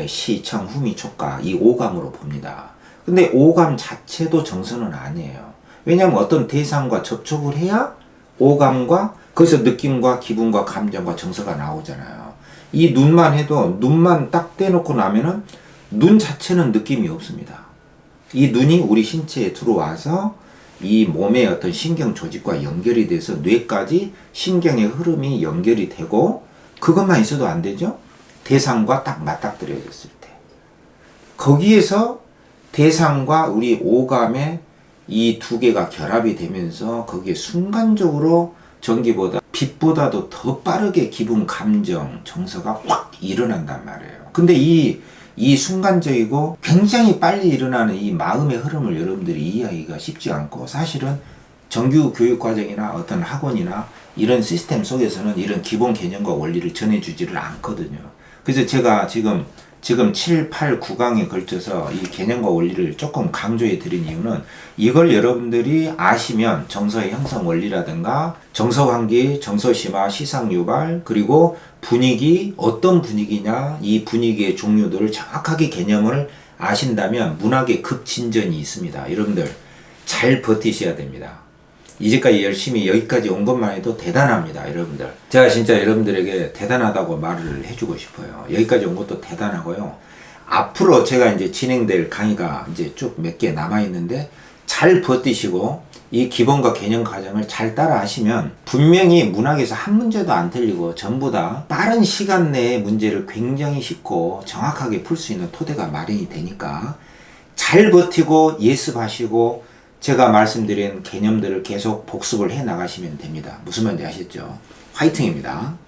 시, 청, 후미, 촉각 이 오감으로 봅니다. 근데 오감 자체도 정서는 아니에요. 왜냐하면 어떤 대상과 접촉을 해야 오감과 거기서 느낌과 기분과 감정과 정서가 나오잖아요. 이 눈만 해도 눈만 딱 떼놓고 나면은 눈 자체는 느낌이 없습니다. 이 눈이 우리 신체에 들어와서 이 몸의 어떤 신경 조직과 연결이 돼서 뇌까지 신경의 흐름이 연결이 되고 그것만 있어도 안 되죠? 대상과 딱 맞닥뜨려졌을 때. 거기에서 대상과 우리 오감의 이 두 개가 결합이 되면서 거기에 순간적으로 전기보다 빛보다도 더 빠르게 기분, 감정, 정서가 확 일어난단 말이에요. 근데 이 순간적이고 굉장히 빨리 일어나는 이 마음의 흐름을 여러분들이 이해하기가 쉽지 않고 사실은 정규 교육 과정이나 어떤 학원이나 이런 시스템 속에서는 이런 기본 개념과 원리를 전해주지를 않거든요. 그래서 제가 지금 7, 8, 9강에 걸쳐서 이 개념과 원리를 조금 강조해 드린 이유는 이걸 여러분들이 아시면 정서의 형성 원리라든가 정서 환기, 정서 심화, 시상 유발, 그리고 분위기, 어떤 분위기냐, 이 분위기의 종류들을 정확하게 개념을 아신다면 문학의 급진전이 있습니다. 여러분들 잘 버티셔야 됩니다. 이제까지 열심히 여기까지 온 것만 해도 대단합니다. 여러분들 제가 진짜 여러분들에게 대단하다고 말을 해주고 싶어요. 여기까지 온 것도 대단하고요. 앞으로 제가 이제 진행될 강의가 이제 쭉 몇 개 남아 있는데 잘 버티시고 이 기본과 개념 과정을 잘 따라 하시면 분명히 문학에서 한 문제도 안 틀리고 전부 다 빠른 시간 내에 문제를 굉장히 쉽고 정확하게 풀 수 있는 토대가 마련이 되니까 잘 버티고 예습하시고 제가 말씀드린 개념들을 계속 복습을 해 나가시면 됩니다. 무슨 말인지 아시죠? 화이팅입니다.